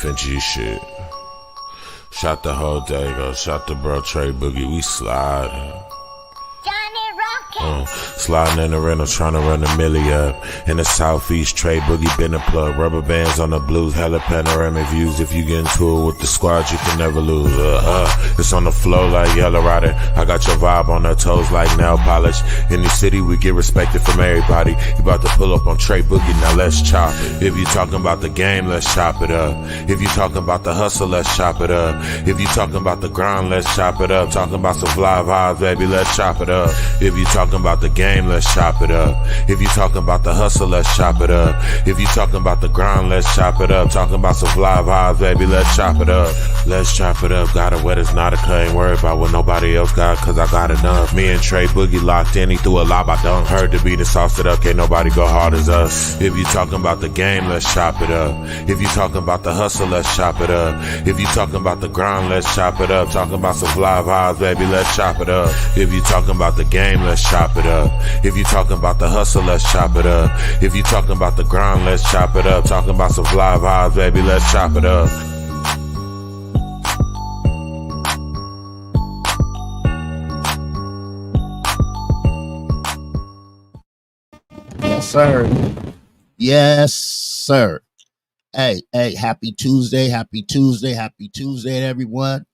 FNG shit. Shot the whole day, go. Shot the bro Tre Boogie. We slide. Sliding in the rental, trying to run the milli up. In the southeast, Tre Boogie been a plug. Rubber bands on the blues, hella panoramic views. If you get into it with the squad, you can never lose. It's on the flow like Yellow Rider. I got your vibe on her toes like nail polish. In the city, we get respected from everybody. You about to pull up on Tre Boogie, now let's chop. If you talking about the game, let's chop it up. If you talking about the hustle, let's chop it up. If you talking about the grind, let's chop it up. Talking about some fly vibes, baby, let's chop it up. If you talking about the game, let's chop it up. If you talking about the hustle, let's chop it up. If you talking about the grind, let's chop it up. Talking about some fly vibes, baby, let's chop it up. Let's chop it up. Got it wet, it's not a cut. Ain't worried about what nobody else got, cause I got enough. Me and Tre Boogie locked in, he threw a lob, I done. Heard the beat and sauced it up, can't nobody go hard as us. If you talking about the game, let's chop it up. If you talking about the hustle, let's chop it up. If you talking about the grind, let's chop it up. Talking about some fly vibes, baby, let's chop it up. If you talking about the game, let's chop it up. If you talking about the hustle, let's chop it up. If you talking about the grind, let's chop it up. Talking about some fly vibes, baby, let's chop it up. Yes, sir. Yes, sir. Hey, happy Tuesday, everyone.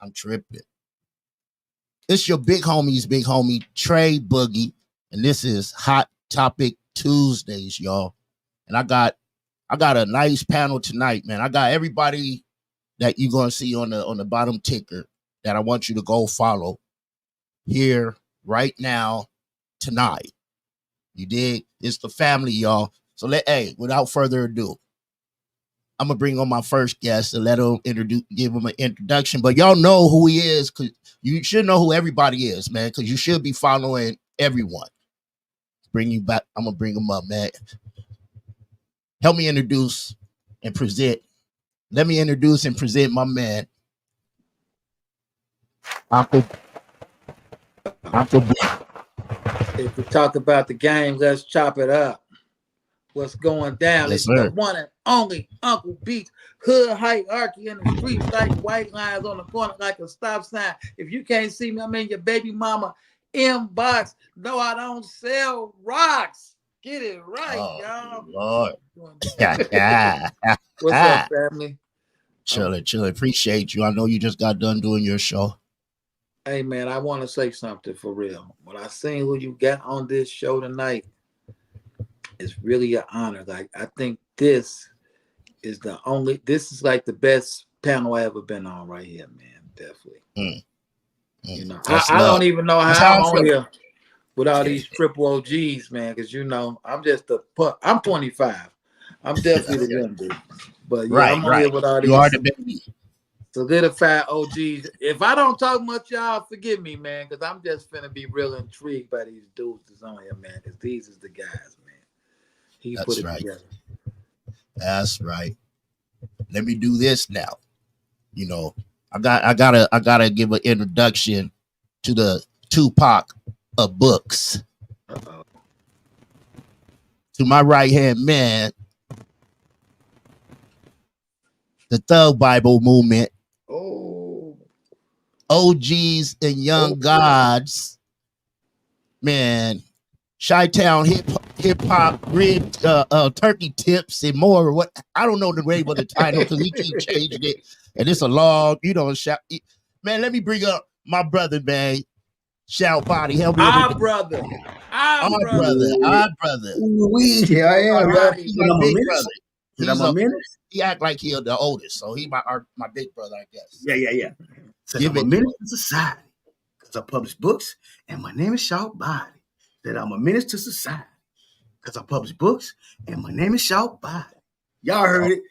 I'm tripping. It's your big homie, Tre Boogie, and this is Hot Topic Tuesdays, y'all. And I got a nice panel tonight, man. I got everybody that you're gonna see on the bottom ticker that I want you to go follow here right now tonight. You dig? It's the family, y'all. So without further ado, I'm gonna bring on my first guest and let him give him an introduction. But y'all know who he is, because you should know who everybody is, man, because you should be following everyone. Bring you back. I'm gonna bring him up, man. Help me introduce and present. Let me introduce and present my man, Uncle. If we talk about the game, let's chop it up. What's going down? Yes, it's sir. The one and only Uncle Beats. Hood hierarchy in the streets like white lines on the corner like a stop sign. If you can't see me, I'm in your baby mama inbox. No, I don't sell rocks. Get it right, y'all. Lord. What's up, family? Chilling. Appreciate you. I know you just got done doing your show. Hey, man, I want to say something for real. When I seen who you got on this show tonight, it's really an honor. Like, I think this is like the best panel I ever been on right here, man. Definitely. You know, I don't even know how I'm on here with all these triple OGs, man, because I'm just I'm 25. I'm definitely the young dude. But yeah, I'm on here with all these. You are the baby. Solidified OGs. If I don't talk much, y'all forgive me, man, because I'm just finna be real intrigued by these dudes that's on here, man, because these is the guys, man. He put it together. That's right. Let me do this now. I gotta give an introduction to the Tupac of books. Uh-oh. To my right hand man, the Thug Bible movement. Oh, OGs and young gods, man. Chi-Town hip hop, rib, turkey tips and more. What I don't know the name of the title because we keep changing it, and it's a long, man. Let me bring up my brother, man. Shout Body, help me. Our brother. Yeah, I am. He's my big brother. He act like he's the oldest, so he my big brother, I guess. Yeah. Said I'm a menace to society because I publish books, and my name is Shout Body. That I'm a menace to society because I publish books, and my name is Shout Body. Y'all heard it,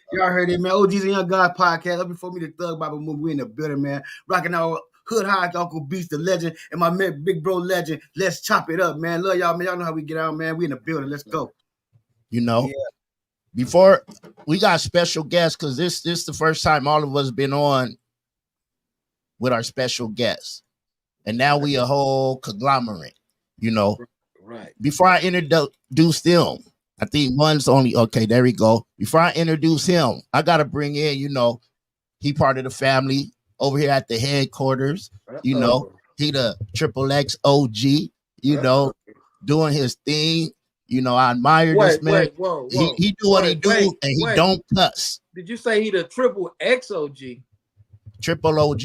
man. OGs and Young God podcast. Up before me, the Thug Bible movie. We in the building, man. Rocking our hood high, Uncle Beast, the legend, and my man, big bro legend. Let's chop it up, man. Love y'all, man. Y'all know how we get out, man. We in the building. Let's go. Before we got special guests, because this is the first time all of us been on with our special guests, and now we a whole conglomerate. Right. Before I introduce them, I think one's only okay. There we go. Before I introduce him, I gotta bring in, he part of the family over here at the headquarters. He the Triple X OG, doing his thing. I admire this man. Whoa. He do what he do, and he don't cuss. Did you say he the triple XOG? Triple OG.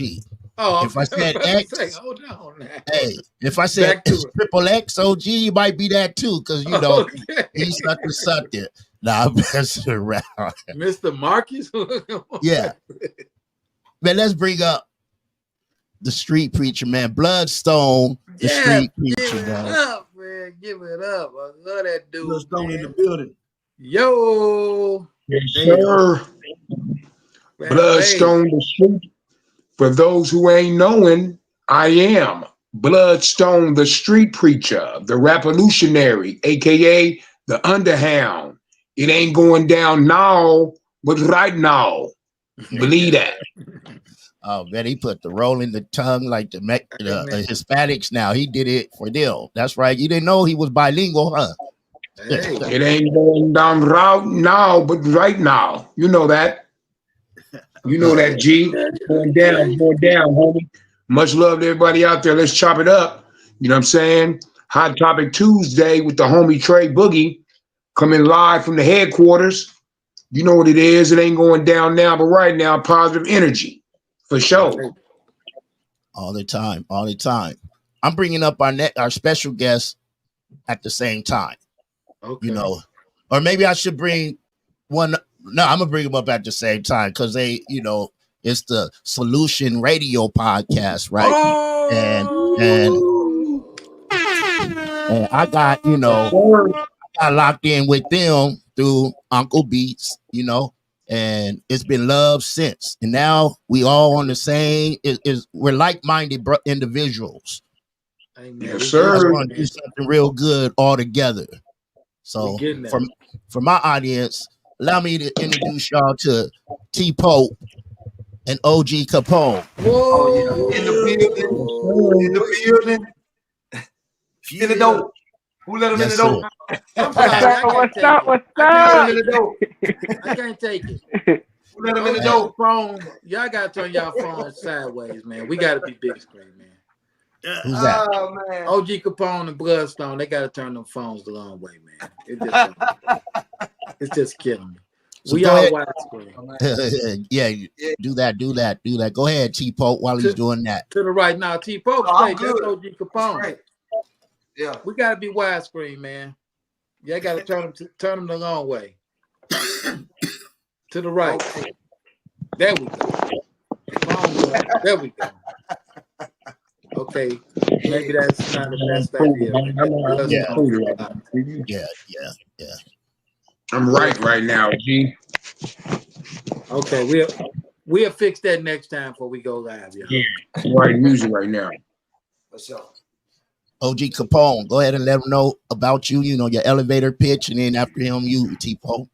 Oh, if I said X, hold on now. Hey, if I said Triple X OG, you might be that too, because he's something. Nah, I'm messing around. Mr. Marcus? Yeah. Man, let's bring up the street preacher, man. Bloodstone, the street preacher, man. Give it up. I love that dude. Bloodstone in the building. Yo. Yes, sir. Bloodstone, the street. For those who ain't knowing, I am Bloodstone, the street preacher, the revolutionary, aka the underhound. It ain't going down now, but right now. Believe that. Oh man, he put the roll in the tongue like the Hispanics now. He did it for them. That's right. You didn't know he was bilingual, huh? Hey. It ain't going down right now, but right now. You know that. You know that, G. Going down, homie. Much love to everybody out there. Let's chop it up. You know what I'm saying? Hot Topic Tuesday with the homie Tre Boogie coming live from the headquarters. You know what it is. It ain't going down now, but right now, positive energy. For sure. All the time. I'm bringing up our special guest at the same time. Okay. Or maybe I should bring one. No, I'm gonna bring them up at the same time because they, it's the Solution Radio podcast, right? Oh! And I got, I got locked in with them through Uncle Beats, and it's been love since. And now we all on the same. We're like-minded individuals. Yes, sir. We want to do something real good all together. So for my audience, allow me to introduce y'all to T-Pope and OG Capone. Whoa! In the building. In the dope. Who let him in the dope? What's up? I can't take it. Who let him in the dope? Y'all gotta turn y'all phones sideways, man. We gotta be big screen, man. Who's that? Oh, man. OG Capone and Bloodstone, they gotta turn them phones the long way, man. It's just killing me. So we all widescreen. Yeah, do that. Go ahead, T-Pope, while he's doing that. To the right now, T-Pope, that's OG Capone. Right. Yeah. We gotta be widescreen, man. Yeah, gotta turn them the long way. To the right. Okay. There we go. There we go. Okay, maybe that's not the best idea. Yeah. I'm right now, G. Okay, we'll fix that next time before we go live. Yeah, I'm writing music right now. What's up? OG Capone, go ahead and let them know about you, your elevator pitch, and then after him, you, T-Pope.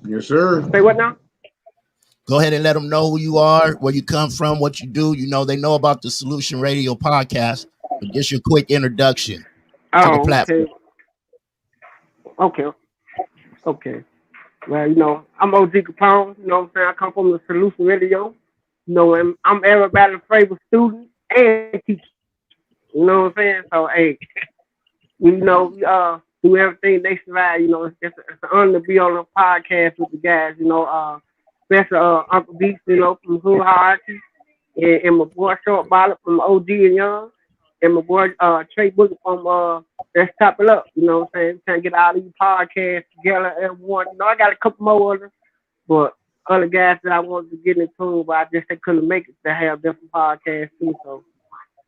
Yes, sir. Say what now? Go ahead and let them know who you are, where you come from, what you do. They know about the Solution Radio podcast, but just your quick introduction to the platform. Okay. Well, I'm OG Capone. You know what I'm saying? I come from the Solution Radio. And I'm everybody's favorite student and teacher. You know what I'm saying? So, hey, we do everything nationwide. It's an honor to be on a podcast with the guys. Especially Uncle Beats, from Hood Hierarchy, and my boy Short Ballot from OG and Young, and my boy Tre Boogie from Let's Top It Up. You know what I'm saying? Trying to get all these podcasts together, everyone. I got a couple more others, but other guys that I wanted to get into, but I just they couldn't make it to have different podcasts too. So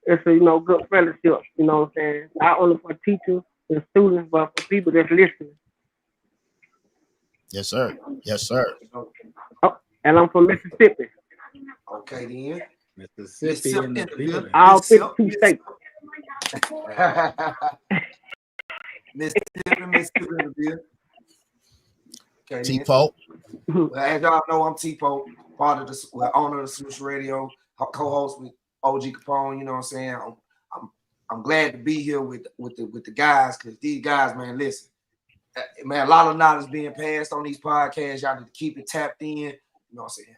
it's a good fellowship. You know what I'm saying? Not only for teachers and students, but for people that's listening. Yes, sir. Oh, and I'm from Mississippi. Okay, then. Mississippi in the building. All 52 states. Mississippi in the building. Okay, T-Pope. Well, as y'all know, I'm T-Pope, part of owner of the Solution Radio, co-host with OG Capone. You know what I'm saying? I'm I'm glad to be here with the guys, because these guys, man, listen, man, a lot of knowledge being passed on these podcasts. Y'all need to keep it tapped in. You know what I'm saying?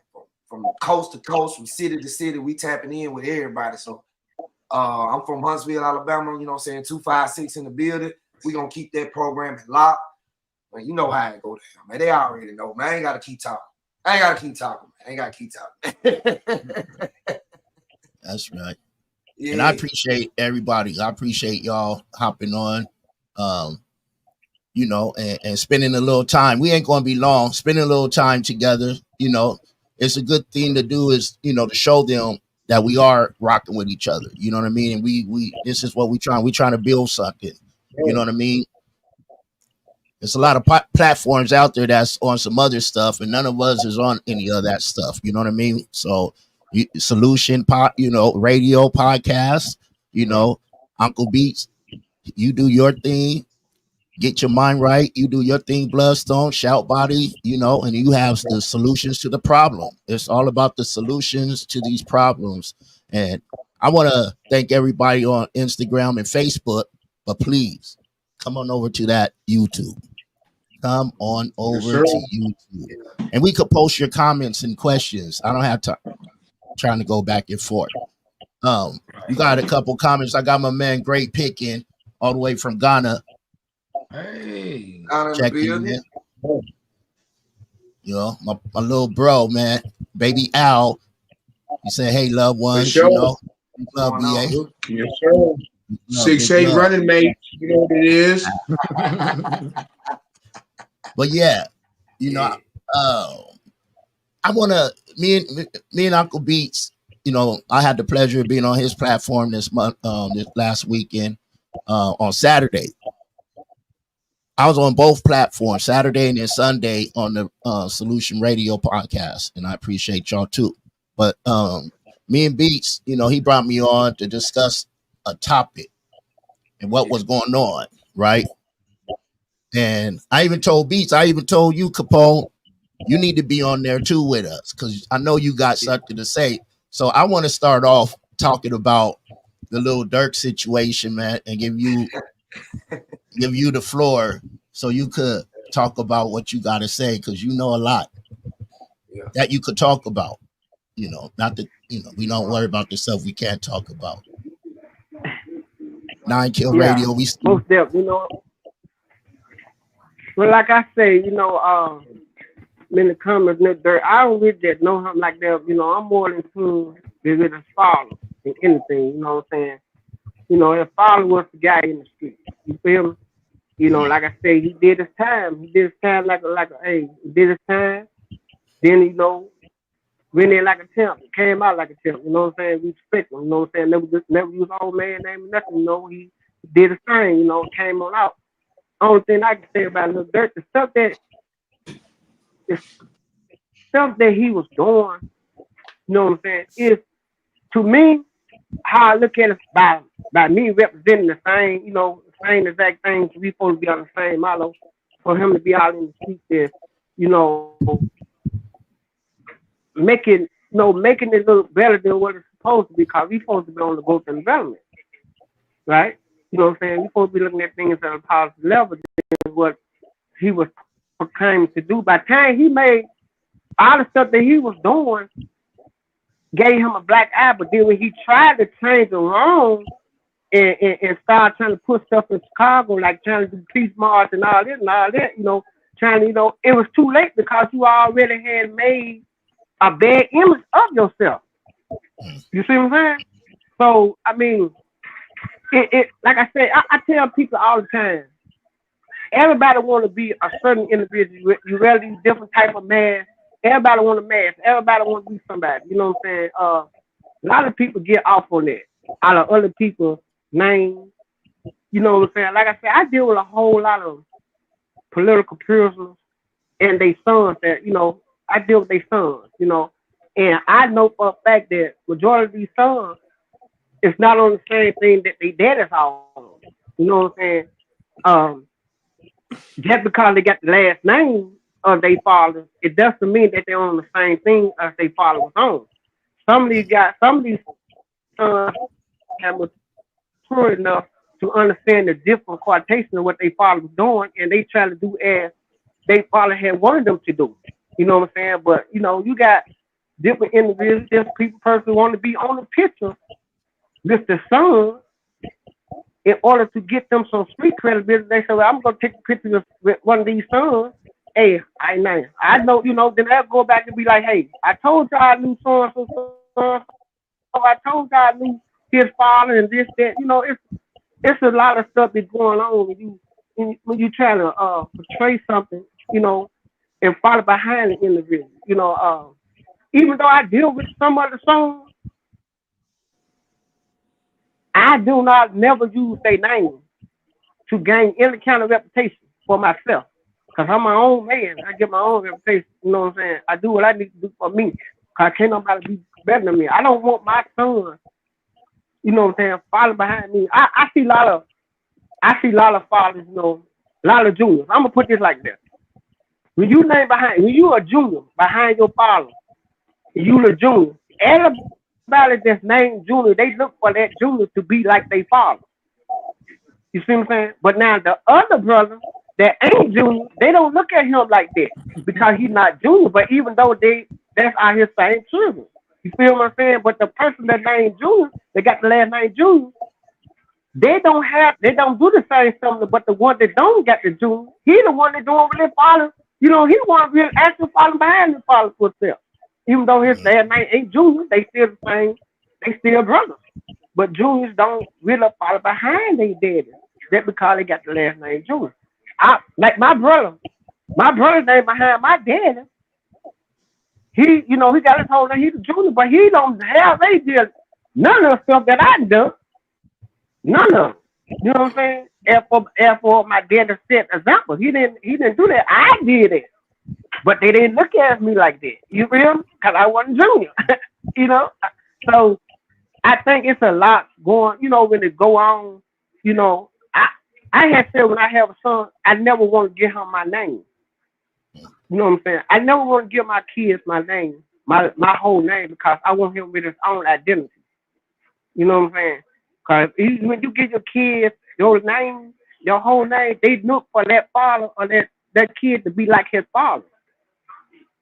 From coast to coast, from city to city, we tapping in with everybody. So I'm from Huntsville, Alabama. You know what I'm saying? 256 in the building. We gonna keep that program locked. Man, you know how it go down, man. They already know, man. I ain't gotta keep talking. That's right. Yeah. And I appreciate everybody. I appreciate y'all hopping on, you know, and spending a little time. We ain't going to be long. Spending a little time together, you know, it's a good thing to do, is, you know, to show them that we are rocking with each other. You know what I mean? And we this is what we trying. We trying to build something. You know what I mean? There's a lot of platforms out there that's on some other stuff, and none of us is on any of that stuff. You know what I mean? So, solution pot, you know, radio podcast, you know, Uncle Beats, you do your thing, get your mind right. You do your thing, Bloodstone, Shout Body, you know, and you have the solutions to the problem. It's all about the solutions to these problems. And I want to thank everybody on Instagram and Facebook, but please come on over to that YouTube. Come on over to YouTube, and we could post your comments and questions. I don't have to trying to go back and forth. You got a couple comments. I got my man Great Picking all the way from Ghana. Hey, checking in. You know, my little bro, man, baby Al. He said, "Hey, loved ones, sure. You know, love BA." Yes, sir. 6'8" running mate. You know what it is. But yeah, you know, I want to, me and Uncle Beats, you know, I had the pleasure of being on his platform this month, this last weekend, on Saturday. I was on both platforms, Saturday and then Sunday, on the Solution Radio podcast, and I appreciate y'all too. But me and Beats, you know, he brought me on to discuss a topic and what was going on, right? And I even told Beats, I even told you, Capone, you need to be on there too with us, because I know you got something to say. So I want to start off talking about the Lil Durk situation, man, and give you the floor so you could talk about what you got to say, because you know a lot that you could talk about. You know, not that, you know, we don't worry about the stuff we can't talk about. 9 Kill Radio, we still, most definitely, you know. Well, like I say, you know, in the comments, Durk, I don't really just know him like that. You know, I'm more into with his follow than anything. You know what I'm saying? You know, his follow was the guy in the street. You feel me? You know, like I say, he did his time. He did his time like a hey, he did his time. Then, you know, went in like a champ, came out like a champ. You know what I'm saying? We respect him. You know what I'm saying? Never use old man name or nothing. You know, he did his thing. You know, came on out. Only thing I can say about Lil Durk, the stuff that he was doing, you know what I'm saying, is, to me, how I look at it by me representing the same, you know, same exact things. We supposed to be on the same model. For him to be out in the street there, you know, making it look better than what it's supposed to be, because we supposed to be on the growth and development, right? You know what I'm saying? We supposed to be looking at things at a positive level than what he was proclaiming to do. By the time he made all the stuff that he was doing, gave him a black eye, but then when he tried to change it wrong and start trying to put stuff in Chicago, like trying to do peace march and all that, you know, trying to, you know, it was too late, because you already had made a bad image of yourself. You see what I'm saying? So, I mean, it like I said, I tell people all the time, everybody want to be a certain individual. You rather use different type of mask. Everybody want a mask. Everybody want to be somebody. You know what I'm saying? A lot of people get off on that out of other people's names. You know what I'm saying? Like I said, I deal with a whole lot of political prisoners and their sons that, you know, I deal with their sons, you know, and I know for a fact that majority of these sons is not on the same thing that they dad is on. You know what I'm saying? Just because they got the last name of their father, it doesn't mean that they're on the same thing as their father was on. Some of these sons have mature enough to understand the different quotations of what they father was doing, and they try to do as they father had wanted them to do. You know what I'm saying? But you know, you got different individuals, different people, person want to be on the picture with the son in order to get them some street credibility. They say, well, I'm gonna take a picture with one of these sons. Hey, I know, you know, then they'll go back and be like, hey, I told y'all I knew so and so. I told y'all I knew his father and this, that. You know, it's a lot of stuff that's going on when you try to portray something, you know, and follow behind the individual. You know, even though I deal with some of the songs, I do not never use their name to gain any kind of reputation for myself. Cause I'm my own man. I get my own reputation. You know what I'm saying? I do what I need to do for me. Cause can't nobody be better than me. I don't want my son, you know what I'm saying, follow behind me. I see a lot of fathers, you know, a lot of juniors. I'm gonna put this like this. When you a junior behind your father, you a junior, everybody that's named junior, they look for that junior to be like their father. You see what I'm saying? But now the other brother that ain't junior, they don't look at him like that because he's not junior. But even though that's out his same children. You feel what I'm saying? But the person that named junior, they got the last name junior, they don't do the same something. But the one that don't get the junior, he the one that doing really follow. You know, he the one really actually following behind the father footsteps. Even though his last name ain't junior, they still the same. They still brothers. But juniors don't really follow behind their daddy. That's because they got the last name junior. Like my brother's name behind my daddy. He, you know, he got his whole name. He's a junior, but he don't have they did none of the stuff that I do. None of them. You know what I'm saying? For my dad to set example, he didn't do that. I did it, but they didn't look at me like that. You feel? Because I wasn't junior. You know, so I think it's a lot going. You know, when it go on. You know, I had said when I have a son, I never want to give him my name. You know what I'm saying? I never want to give my kids my name, my whole name, because I want him with his own identity. You know what I'm saying? Because when you give your kids your name, your whole name, they look for that father or that kid to be like his father.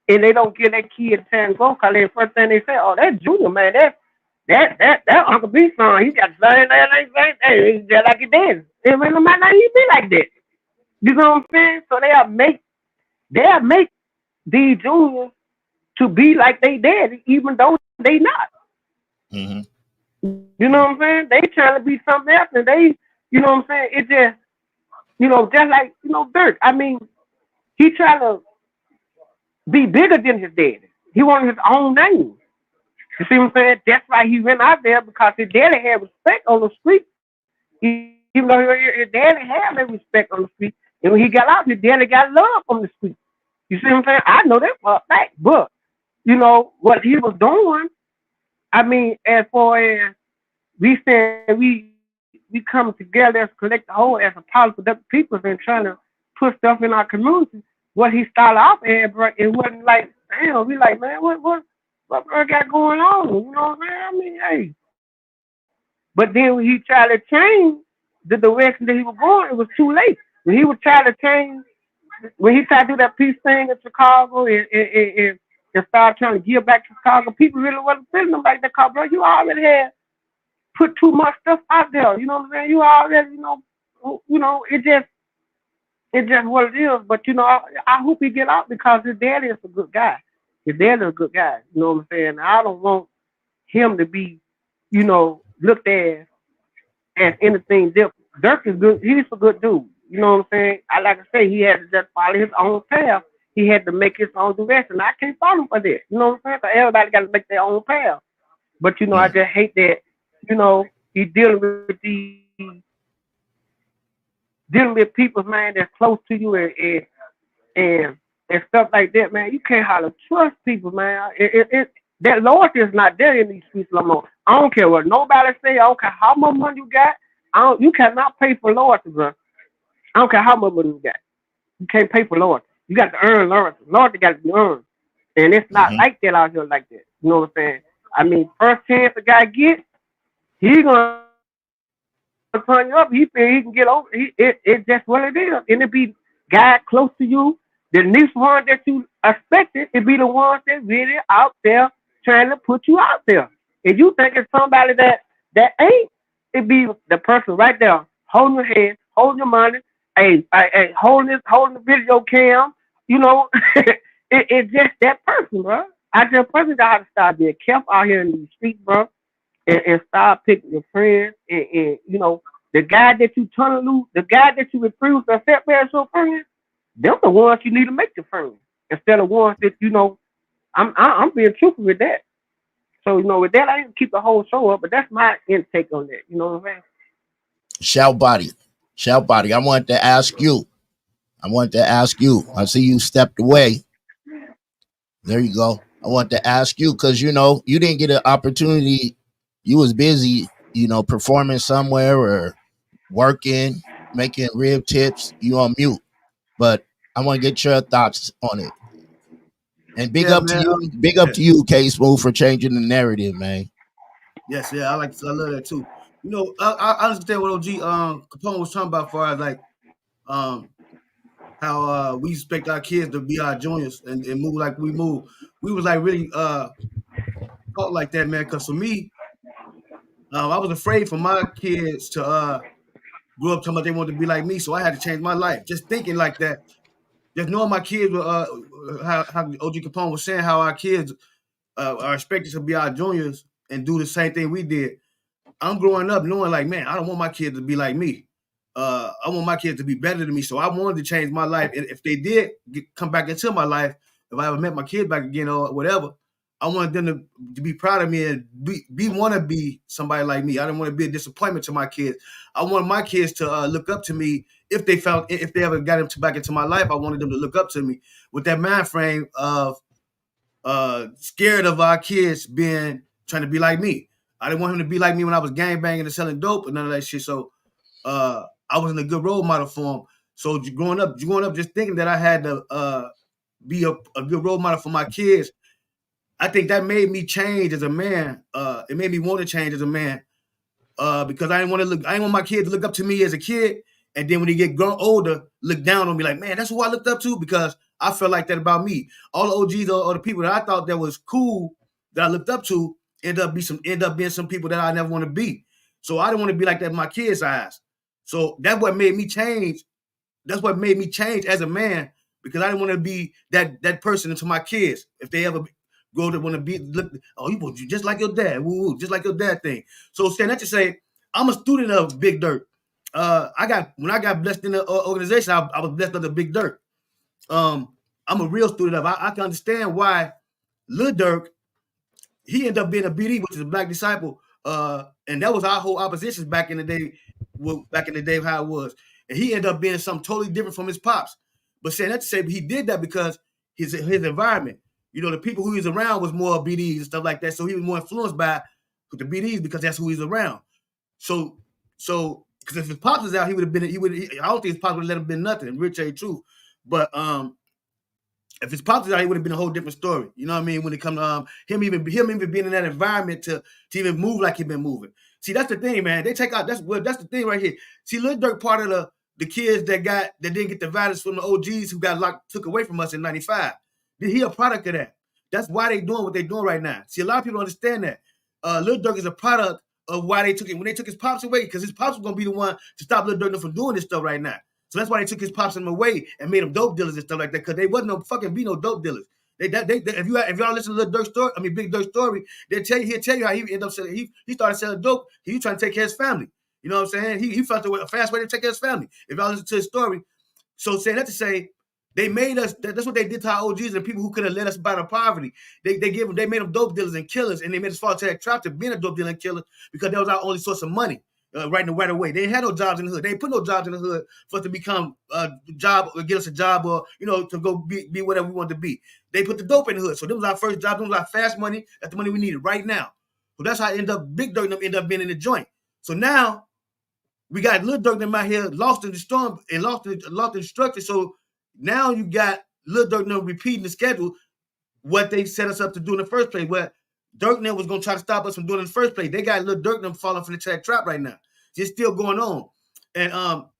And they don't give that kid a chance to go because the first thing they say, oh, that Junior, man, that Uncle B son, he got the same name, he's just like his dad. And when my name, he be like that. You know what I'm saying? So they'll make these juniors to be like they daddy, even though they not. Mm-hmm. You know what I'm saying? They trying to be something else, and they, you know what I'm saying? It just, you know, just like, you know, Durk. I mean, he trying to be bigger than his daddy. He wanted his own name. You see what I'm saying? That's why he went out there, because his daddy had respect on the street. Even though his daddy had that respect on the street. And when he got out, his daddy got love on the street. You see what I'm saying? I know that for a fact. But, you know, what he was doing, I mean, as far as we said, we come together as a collective whole, as a powerful people, and trying to put stuff in our community. What he started off at, bro, it wasn't like, damn, we like, man, what bro got going on? You know what I'm saying? I mean, hey. But then when he tried to change the direction that he was going, it was too late. When he was trying to change, when he tried to do that peace thing in Chicago and started trying to give back to Chicago, people really wasn't feeling him like that. Cause, bro, you already had put too much stuff out there. You know what I'm saying? You already, you know, it just what it is. But, you know, I hope he get out, because his daddy is a good guy. His daddy is a good guy. You know what I'm saying? I don't want him to be, you know, looked at as anything different. Durk is good. He's a good dude. You know what I'm saying? Like I say, he had to just follow his own path. He had to make his own direction. I can't follow him for that. You know what I'm saying? So everybody got to make their own path. But, you know, I just hate that, you know, he dealing with people, man, that's close to you and stuff like that, man. You can't hardly trust people, man. That loyalty is not there in these streets no more. I don't care what nobody say. I don't care how much money you got. You cannot pay for loyalty, bro. I don't care how much money you got. You can't pay for loyalty. You got to earn loyalty. Loyalty got to be earned. And it's not like that out here like that. You know what I'm saying? I mean, first chance a guy get, he gonna turn you up. He feel he can get over. It's just what it is, and it be guy close to you. The next one that you expected, it be the ones that really out there trying to put you out there. If you think it's somebody that ain't, it be the person right there holding your hand, holding your money, hey, holding the video cam. You know, it's just that person, bro. I just personally gotta start being careful out here in these streets, bro, and start picking your friends. And you know, the guy that you turn loose, the guy that you refuse to accept as your friend, them the ones you need to make your friends instead of ones that you know. I'm being truthful with that. So you know, with that, I didn't keep the whole show up, but that's my intake on that. You know what I'm saying? Shout body. I wanted to ask you. I see you stepped away. There you go. I want to ask you because you know you didn't get an opportunity. You was busy, you know, performing somewhere or working, making rib tips. You on mute, but I want to get your thoughts on it. And big Yeah, up to man. you, big up to you, K Smooth, for changing the narrative, man. Yes, yeah, I love that too. You know, I understand what OG Capone was talking about, as far as like um how we expect our kids to be our juniors and move like we move. We was like really taught like that, man. Because for me, I was afraid for my kids to grow up talking about they wanted to be like me, so I had to change my life. Just thinking like that, just knowing my kids were how OG Capone was saying how our kids are expected to be our juniors and do the same thing we did. I'm growing up knowing like, man, I don't want my kids to be like me. I want my kids to be better than me. So I wanted to change my life. And if they did come back into my life, if I ever met my kids back again or whatever, I wanted them to be proud of me and want to be somebody like me. I didn't want to be a disappointment to my kids. I wanted my kids to look up to me if they ever got them back into my life. I wanted them to look up to me with that mind frame of scared of our kids being trying to be like me. I didn't want him to be like me when I was gang banging and selling dope and none of that shit. So I wasn't a good role model for him. So growing up just thinking that I had to be a good role model for my kids, I think that made me change as a man. It made me want to change as a man. Because I didn't want my kids to look up to me as a kid, and then when they get grown older, look down on me like, man, that's who I looked up to, because I felt like that about me. All the OGs or the people that I thought that was cool that I looked up to end up being some people that I never want to be. So I didn't want to be like that in my kids' eyes. So that's what made me change. That's what made me change as a man, because I didn't want to be that person to my kids. If they ever grow to want to be, look, oh, you just like your dad, woo, just like your dad thing. So saying that to say, I'm a student of Big Durk. When I got blessed in the organization, I was blessed under Big Durk. I'm a real student of. I can understand why Lil Durk, he ended up being a BD, which is a Black Disciple, and that was our whole oppositions back in the day. Back in the day, of how it was, and he ended up being something totally different from his pops. But saying that to say, he did that because his environment, you know, the people who he was around was more BDs and stuff like that. So he was more influenced by the BDs because that's who he's around. So because if his pops was out, he would have been. I don't think his pops would have let him been nothing. Rich tell you the truth, but if his pops was out, he would have been a whole different story. You know what I mean? When it comes to him even being in that environment to even move like he been moving. See, that's the thing, man. They take out that's the thing right here. See, Lil Durk part of the kids that didn't get the violence from the OGs who got took away from us in '95. He a product of that. That's why they doing what they doing right now. See, a lot of people don't understand that. Lil Durk is a product of why they took it when they took his pops away, because his pops was gonna be the one to stop Lil Durk from doing this stuff right now. So that's why they took his pops away and made them dope dealers and stuff like that, because they wasn't no fucking no dope dealers. If y'all listen to Lil Durk's story, Big Durk's story, he'll tell you how he ended up selling. He started selling dope. He was trying to take care of his family. You know what I'm saying? He found a fast way to take care of his family. If y'all listen to his story, so saying that to say, they made us. That's what they did to our OGs and people who could have led us out of poverty. They made them dope dealers and killers, and they made us fall to that trap to being a dope dealer and killer, because that was our only source of money. Right away. They had no jobs in the hood. They put no jobs in the hood for us to become a job or get us a job, or to go be whatever we wanted to be. They put the dope in the hood. So that was our first job. That was our fast money. That's the money we needed right now. So that's how Big Durk ended up being in the joint. So now we got Lil Durk them out here lost in the storm and lost in the structure. So now you got Lil Durk them repeating the schedule, what they set us up to do in the first place. What Durk was going to try to stop us from doing in the first place. They got Lil Durk them falling from the trap right now. just still going on. And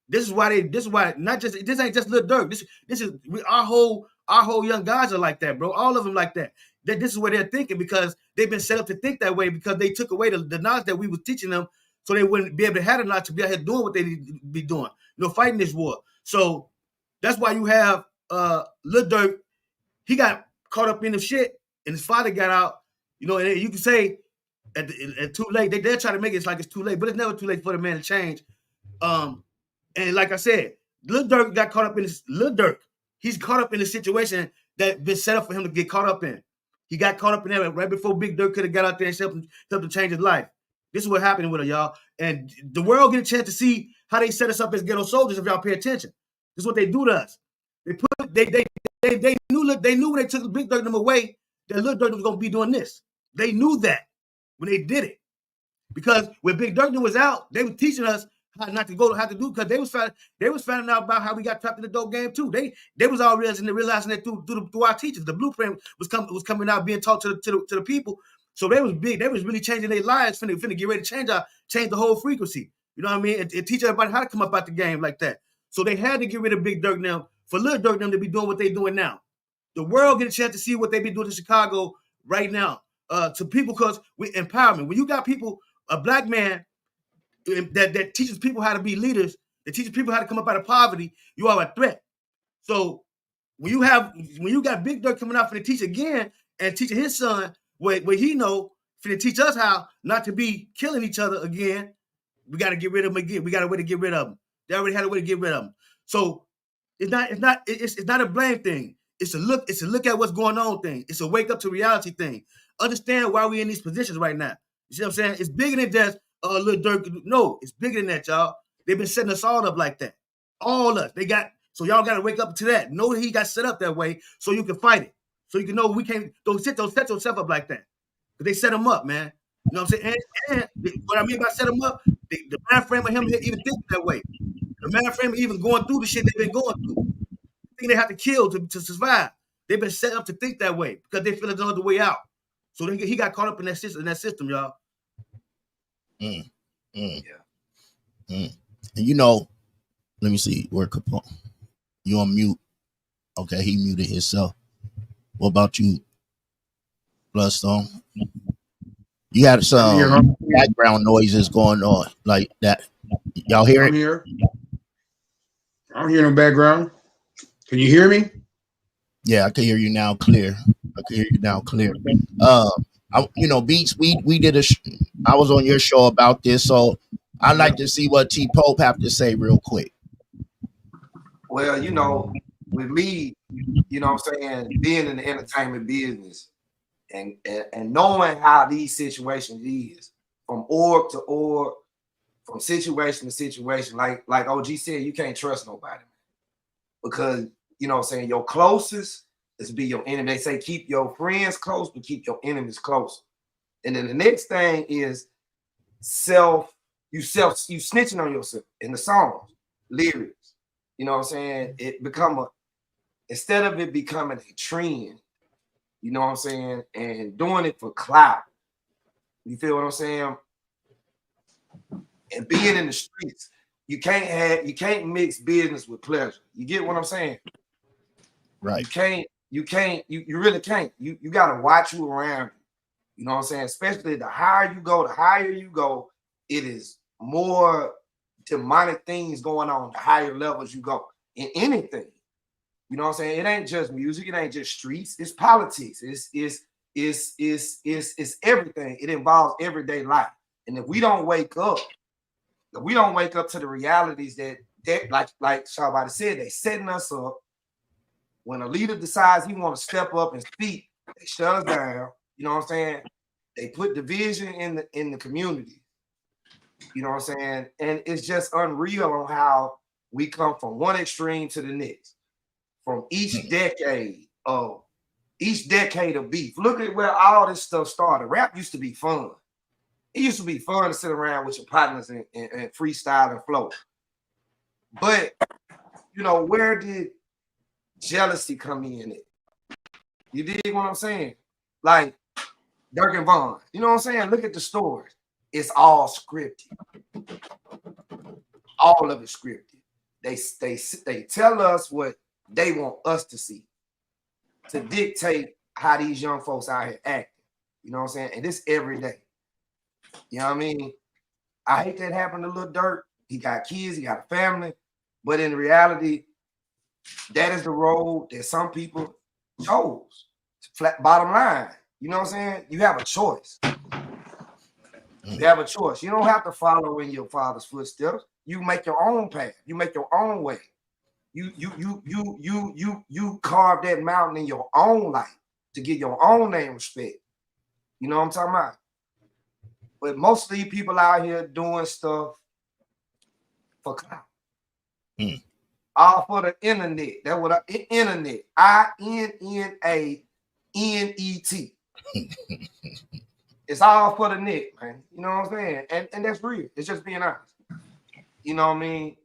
this is why not just this ain't just Lil Durk. This is our whole young guys are like that, bro. All of them like that. This is what they're thinking because they've been set up to think that way because they took away the knowledge that we was teaching them, so they wouldn't be able to have the knowledge to be out here doing what they need to be doing, fighting this war. So that's why you have Lil Durk. He got caught up in the shit, and his father got out. And you can say at too late. They're trying to make it like it's too late, but it's never too late for the man to change. And like I said, Lil Durk got caught up in this. Lil Durk, he's caught up in a situation that been set up for him to get caught up in. He got caught up in that right before Big Durk could have got out there and helped him change his life. This is what happened with her, y'all. And the world get a chance to see how they set us up as ghetto soldiers if y'all pay attention. This is what they do to us. They knew when they took Big Durk them away that Lil Durk was gonna be doing this. They knew that when they did it. Because when Big Durk was out, they were teaching us how not to go, how to do, because they was finding out about how we got trapped in the dope game too. They was all realizing that through our teachers. The blueprint was coming out, being taught to the people. So they was really changing their lives, finna get ready to change the whole frequency. You know what I mean? And teach everybody how to come up out the game like that. So they had to get rid of Big Durk now for Lil Durk them to be doing what they doing now. The world get a chance to see what they be doing in Chicago right now. To people, because with empowerment, when you got people, a black man that teaches people how to be leaders, that teaches people how to come up out of poverty, you are a threat. So when you got Big Durk coming out for the teach again and teaching his son what he know for to teach us how not to be killing each other again, we got to get rid of them again. We got a way to get rid of them. They already had a way to get rid of them. So it's not a blame thing. It's a look at what's going on thing. It's a wake up to reality thing. Understand why we're in these positions right now. You see what I'm saying? It's bigger than just Lil Durk. No, it's bigger than that, y'all. They've been setting us all up like that. All us. So y'all got to wake up to that. Know that he got set up that way so you can fight it. So you can know we can't, don't set yourself up like that. Because they set him up, man. You know what I'm saying? And what I mean by set him up, the mind frame of him even thinking that way. The mind frame of even going through the shit they've been going through. They have to kill to survive. They've been set up to think that way because they feel there's no other way out. So he got caught up in that system, y'all. Yeah. And let me see where Capone. You on mute? Okay, he muted himself. What about you, Bloodstone? You had some background noises going on like that. Y'all hear it? I'm here. I don't hear no background. Can you hear me? Yeah, I can hear you now clear. Beats, we did I was on your show about this, so I'd like to see what T Pope have to say real quick. Well, with me, what I'm saying, being in the entertainment business and knowing how these situations is from org to org, from situation to situation, like OG said, you can't trust nobody because your closest is be your enemy. They say keep your friends close, but keep your enemies close. And then the next thing is you snitching on yourself in the songs, lyrics. You know what I'm saying? It instead of it becoming a trend, you know what I'm saying, and doing it for clout. You feel what I'm saying? And being in the streets, you can't mix business with pleasure. You get what I'm saying? Right. You really can't. You gotta watch you around. You know what I'm saying? Especially the higher you go, it is more demonic things going on. The higher levels you go in anything. You know what I'm saying? It ain't just music. It ain't just streets. It's politics. It's everything. It involves everyday life. And if we don't wake up to the realities that like Shawbody said, they setting us up. When a leader decides he want to step up and speak, they shut us down. You know what I'm saying? They put division in the community. You know what I'm saying? And it's just unreal on how we come from one extreme to the next. From each decade of beef. Look at where all this stuff started. Rap used to be fun. It used to be fun to sit around with your partners and freestyle and flow. But, where did jealousy come in it? You dig what I'm saying? Like Durk and Vaughn. You know what I'm saying? Look at the stories. It's all scripted. All of it scripted. They tell us what they want us to see to dictate how these young folks out here acting. You know what I'm saying? And this every day. You know what I mean? I hate that happened to Lil Durk. He got kids, he got a family, but in reality, that is the road that some people chose. Flat bottom line. You know what I'm saying? You have a choice. You have a choice. You don't have to follow in your father's footsteps. You make your own path. You make your own way. You carve that mountain in your own life to get your own name respect. You know what I'm talking about? But mostly people out here doing stuff for clout. All for the internet. That's what internet. INNANET. It's all for the net, man. You know what I'm saying? And that's real. It's just being honest. You know what I mean?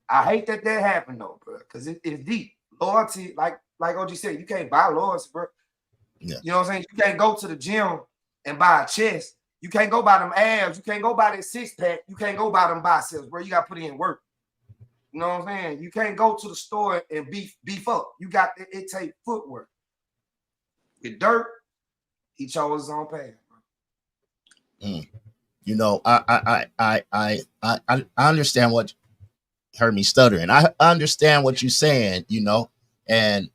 I hate that happened though, bro, because it's deep. Loyalty, like OG said, you can't buy loyalty, bro. Yeah. You know what I'm saying? You can't go to the gym and buy a chest. You can't go buy them abs. You can't go buy that six-pack. You can't go buy them biceps, bro. You got to put in work. You know what I'm saying? You can't go to the store and beef up. You got it take footwork. With Durk, he chose his own path. You know, I understand what heard me stuttering. I understand what you're saying, you know, and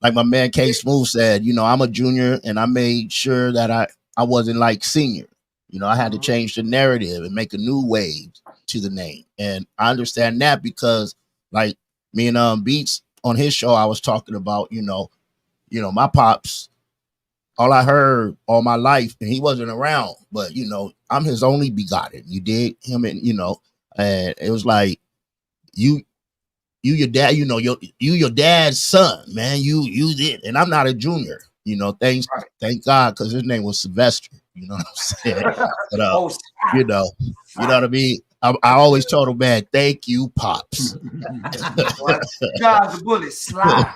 like my man K Smooth said, you know, I'm a junior and I made sure that I wasn't like senior. You know, I had to change the narrative and make a new wave to the name. And I understand that because like me and Beats on his show, I was talking about, you know, my pops, all I heard all my life, and he wasn't around, but you know, I'm his only begotten. You dig him, and you know, and it was like you your dad, you know, your dad's son, man. You did, and I'm not a junior, you know. Thank God, because his name was Sylvester. You know what I'm saying? But, you know what I mean. I always told him, man, thank you, pops. God's the bullet slide.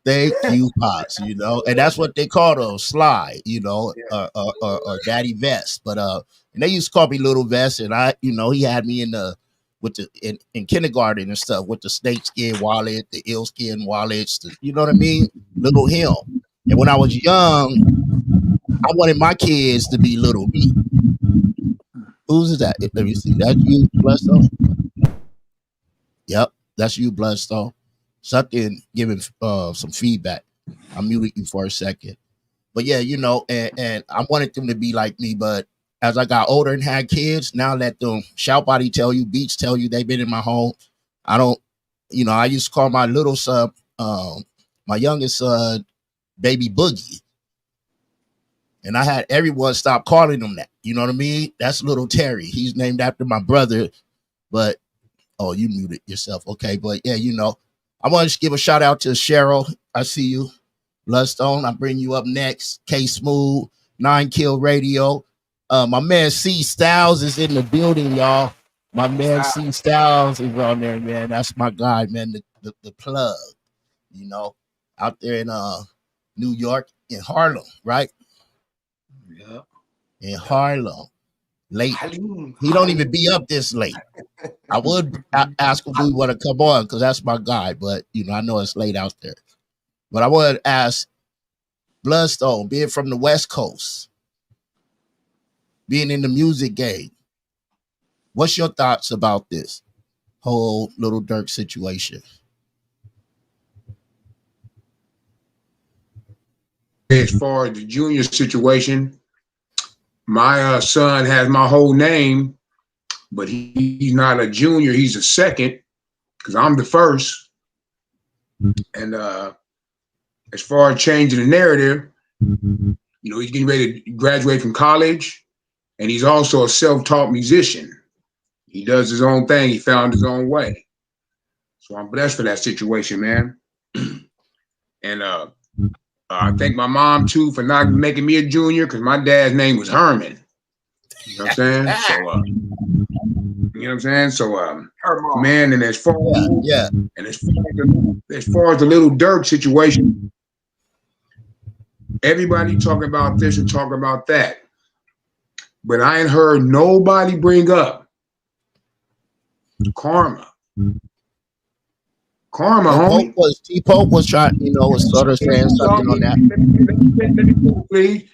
Thank you, pops. You know, and that's what they call those, Sly. You know, or Daddy Vest. But and they used to call me Little Vest, and I, you know, he had me in kindergarten and stuff with the snake skin wallet, the eel skin wallets. You know what I mean? Little him. And when I was young, I wanted my kids to be little me. Who's that? Let me see. That's you, Bloodstone? Yep, that's you, Bloodstone. Something giving some feedback. I'm muting you for a second. But yeah, you know, and I wanted them to be like me, but as I got older and had kids, now let them Shout Body tell you, Beats tell you they've been in my home. I don't, you know, I used to call my little son, my youngest son, Baby Boogie. And I had everyone stop calling him that. You know what I mean? That's little Terry. He's named after my brother. But, oh, you muted yourself. Okay. But yeah, you know, I want to give a shout out to Cheryl. I see you. Bloodstone. I bring you up next. K Smooth, 9 Kill Radio. My man C Styles is in the building, y'all. My man C Styles is on there, man. That's my guy, man. The plug, you know, out there in New York, in Harlem, right? Yeah. In Harlem. Late. He don't even be up this late. I would ask him, do you want to come on? Because that's my guy. But, you know, I know it's late out there. But I would ask Bloodstone, being from the West Coast, being in the music game, what's your thoughts about this whole Lil Durk situation? As far as the junior situation, my son has my whole name, but he's not a junior. He's a second because I'm the first. And as far as changing the narrative, you know, he's getting ready to graduate from college, and he's also a self-taught musician. He does his own thing. He found his own way. So I'm blessed for that situation, man. And I thank my mom, too, for not making me a junior because my dad's name was Herman. You know what I'm saying? So, you know what I'm saying? So, man, and as far as the Lil Durk situation, everybody talking about this and talking about that. But I ain't heard nobody bring up Karma, homie. T-Pope was trying, was sort of saying something on that. Please.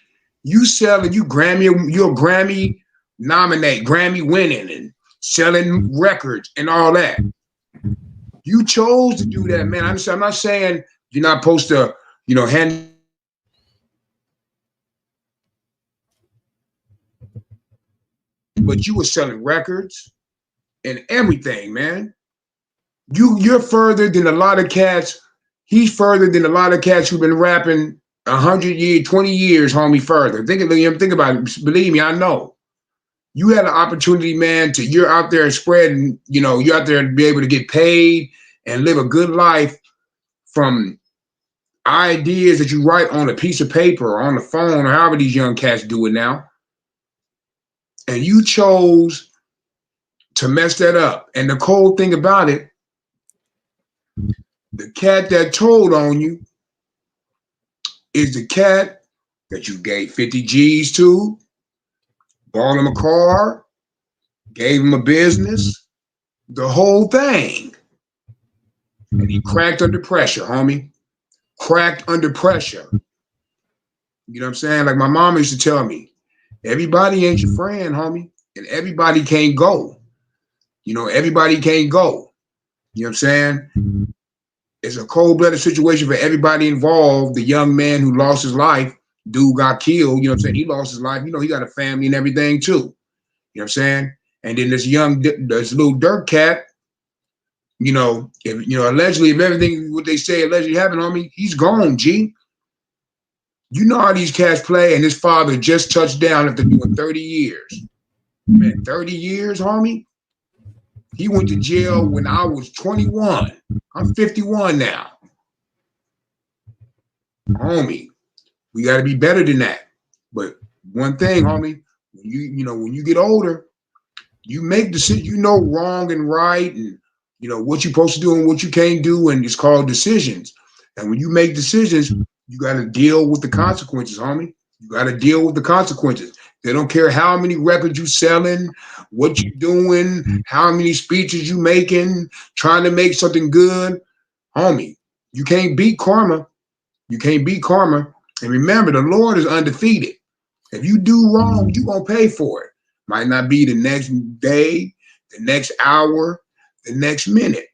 You selling, you're Grammy nominate, Grammy winning, and selling records and all that. You chose to do that, man. I'm not saying you're not supposed to, hand. But you were selling records and everything, man. You're further than a lot of cats. He's further than a lot of cats who've been rapping 100 years, 20 years, homie, further. Think about it. Believe me, I know. You had an opportunity, man, you're out there spreading, you're out there to be able to get paid and live a good life from ideas that you write on a piece of paper or on the phone or however these young cats do it now. And you chose to mess that up. And the cold thing about it, the cat that told on you is the cat that you gave 50 G's to, bought him a car, gave him a business, the whole thing. And he cracked under pressure, homie. Cracked under pressure. You know what I'm saying? Like my mom used to tell me, everybody ain't your friend, homie. And everybody can't go. Everybody can't go. You know what I'm saying? It's a cold-blooded situation for everybody involved. The young man who lost his life, dude got killed, you know what I'm saying? He lost his life. He got a family and everything too. You know what I'm saying? And then this Lil Durk cat, allegedly, if everything what they say allegedly happened on me, he's gone, G. You know how these cats play, and his father just touched down after doing 30 years. Man, 30 years, homie? He went to jail when I was 21. I'm 51 now. Homie, we got to be better than that. But one thing, homie, when you get older, you make decisions, wrong and right, and what you're supposed to do and what you can't do, and it's called decisions. And when you make decisions, you got to deal with the consequences, homie. You got to deal with the consequences. They don't care how many records you selling, what you doing, how many speeches you making, trying to make something good. Homie, you can't beat karma. You can't beat karma. And remember, the Lord is undefeated. If you do wrong, you're going to pay for it. Might not be the next day, the next hour, the next minute,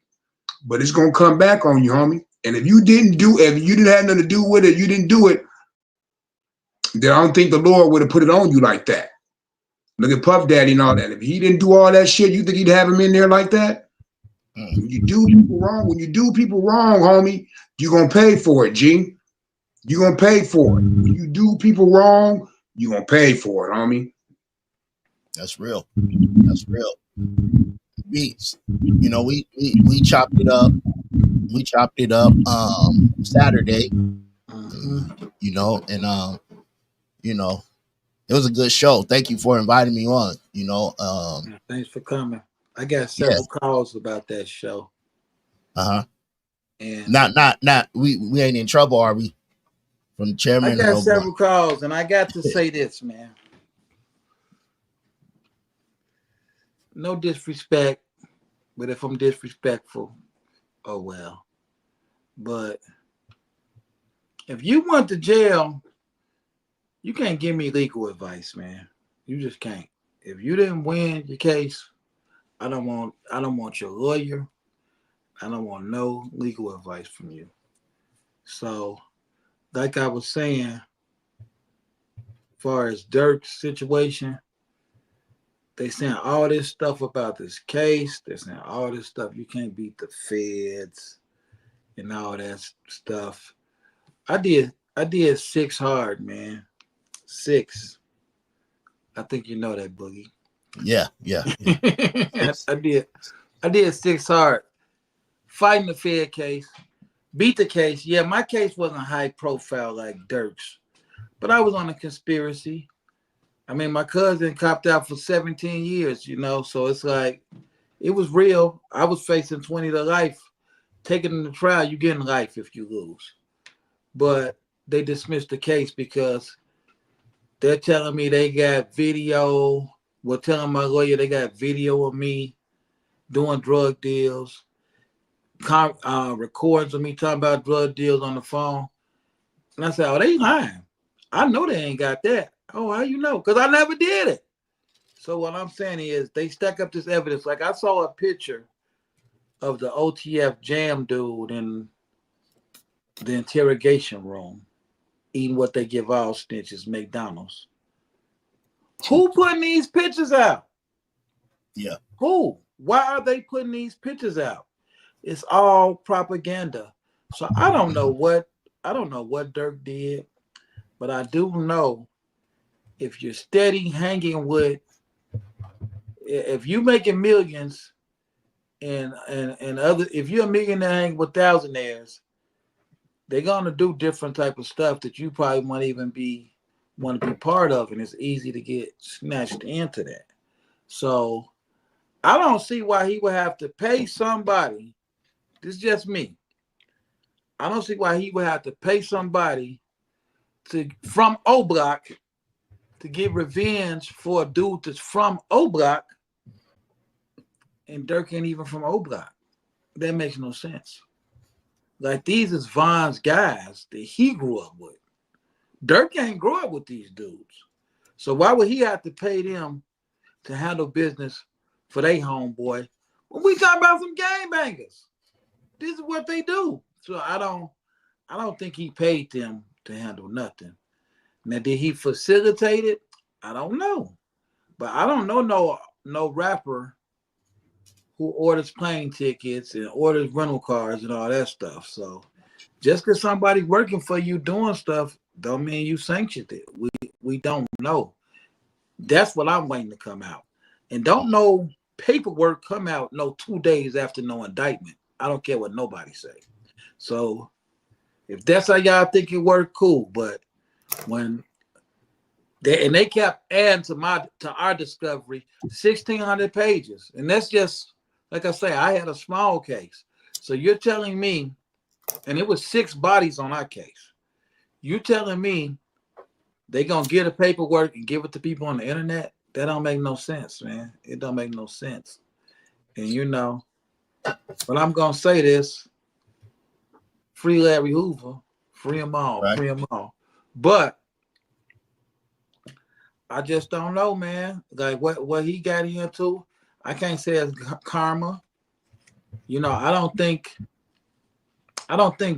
but it's going to come back on you, homie. And if you didn't have nothing to do with it, you didn't do it, then I don't think the Lord would have put it on you like that. Look at Puff Daddy and all that. If he didn't do all that shit, you think he'd have him in there like that? When you do people wrong, homie, you're going to pay for it, G. You're going to pay for it. When you do people wrong, you're going to pay for it, homie. That's real. That's real. Beats. We chopped it up. We chopped it up Saturday. It was a good show. Thank you for inviting me on. Thanks for coming. I got several calls about that show. And not we ain't in trouble, are we? From the chairman. I got several calls, and I got to say this, man. No disrespect, but if I'm disrespectful, oh well. But if you went to jail, you can't give me legal advice, man. You just can't. If you didn't win your case, I don't want your lawyer. I don't want no legal advice from you. So, like I was saying, as far as Durk's situation, they saying all this stuff about this case. They're saying all this stuff. You can't beat the feds and all that stuff. I did 6 hard, man. 6. I think you know that, Boogie. Yeah. I did 6 hard. Fighting the Fed case. Beat the case. Yeah, my case wasn't high profile like Durk's, but I was on a conspiracy. I mean, my cousin copped out for 17 years, so it's like, it was real. I was facing 20 to life. Taking in the trial, you get in life if you lose. But they dismissed the case because they're telling me they got video. Telling my lawyer they got video of me doing drug deals, recordings of me talking about drug deals on the phone. And I said, oh, they lying. I know they ain't got that. Oh, how you know? Because I never did it. So what I'm saying is they stack up this evidence. Like I saw a picture of the OTF jam dude in the interrogation room eating what they give all snitches, McDonald's. Who putting these pictures out? Yeah. Who? Why are they putting these pictures out? It's all propaganda. So I don't know what Durk did, but I do know if you're steady hanging with, if you making millions and other, if you're a millionaire hanging with thousandaires, they're gonna do different type of stuff that you probably want to be part of, and it's easy to get snatched into that. So I don't see why he would have to pay somebody. This is just me. I don't see why he would have to pay somebody from O Block to get revenge for a dude that's from O Block, and Durk ain't even from O Block. That makes no sense. Like these is Von's guys that he grew up with. Durk ain't grow up with these dudes. So why would he have to pay them to handle business for their homeboy when we talking about some gangbangers? This is what they do. So I don't think he paid them to handle nothing. Now, did he facilitate it? I don't know. But I don't know no rapper who orders plane tickets and orders rental cars and all that stuff. So just because somebody working for you doing stuff don't mean you sanctioned it. We don't know. That's what I'm waiting to come out. And don't no paperwork come out no 2 days after no indictment. I don't care what nobody say. So if that's how y'all think it worked, cool. But when they kept adding to our discovery 1,600 pages, and that's just like I say, I had a small case. So you're telling me, and it was 6 bodies on our case. You telling me they gonna get the paperwork and give it to people on the internet? That don't make no sense, man. It don't make no sense. And you know, but I'm gonna say this: free Larry Hoover, free them all, Right. free them all. But I just don't know, man. Like what he got into, I can't say it's karma. You know, I don't think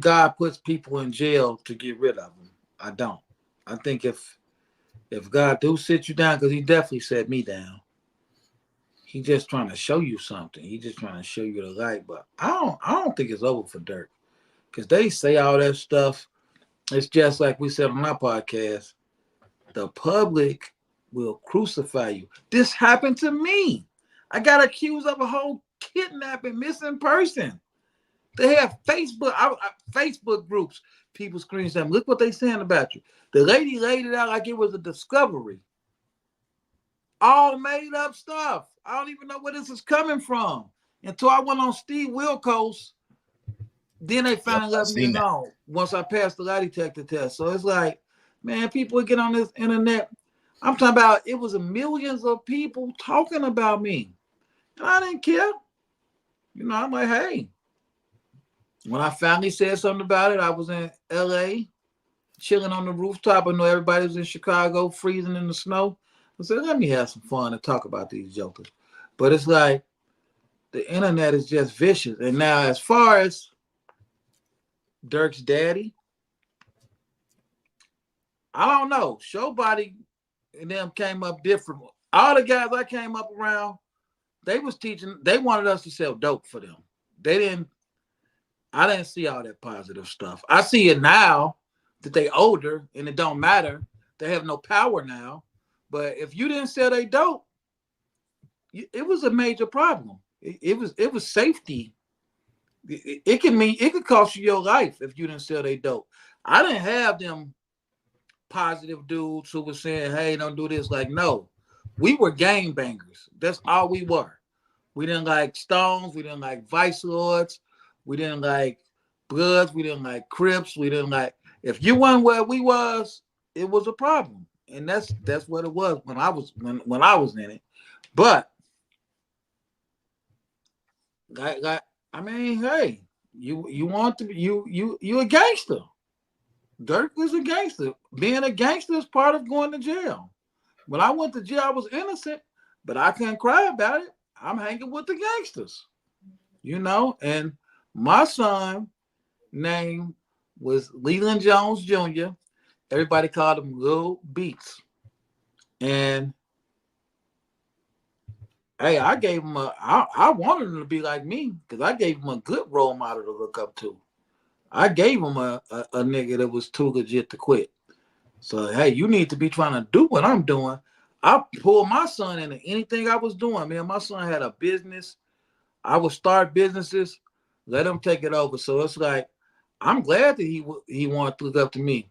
God puts people in jail to get rid of them. I don't. I think if God do sit you down, because he definitely set me down, he just trying to show you something. He just trying to show you the light. But I don't think it's over for Durk, because they say all that stuff. It's just like we said on our podcast. The public will crucify you. This happened to me. I got accused of a whole kidnapping, missing person. They have Facebook groups. People screenshot. Look what they saying about you. The lady laid it out like it was a discovery. All made up stuff. I don't even know where this is coming from. Until I went on Steve Wilkos, then they finally let me know once I passed the lie detector test. So it's like, man, people get on this internet. I'm talking about it was millions of people talking about me. And I didn't care. You know, I'm like, hey. When I finally said something about it, I was in LA, chilling on the rooftop. I know everybody was in Chicago, freezing in the snow. I said, let me have some fun and talk about these jokers. But it's like the internet is just vicious. And now, as far as Durk's daddy, I don't know. Showbody and them came up different. All the guys I came up around, they was teaching, they wanted us to sell dope for them. I didn't see all that positive stuff. I see it now that they older and it don't matter. They have no power now. But if you didn't sell they dope, it was a major problem. It was safety. It could cost you your life if you didn't sell they dope. I didn't have them positive dudes who were saying, hey, don't do this. Like, no, we were gang bangers. That's all we were. We didn't like Stones. We didn't like Vice Lords. We didn't like Bloods. We didn't like Crips. We didn't like, if you weren't where we was, it was a problem. And that's what it was when I was in it. But I mean, hey, you want to be you a gangster. Durk was a gangster. Being a gangster is part of going to jail. When I went to jail, I was innocent, but I couldn't cry about it. I'm hanging with the gangsters, and my son name was Leland Jones Jr. Everybody called him Lil Beats. And hey, I gave him I wanted him to be like me because I gave him a good role model to look up to. I gave him a nigga that was too legit to quit. So, hey, you need to be trying to do what I'm doing. I pulled my son into anything I was doing, man. My son had a business. I would start businesses, let him take it over. So it's like, I'm glad that he wanted to look up to me.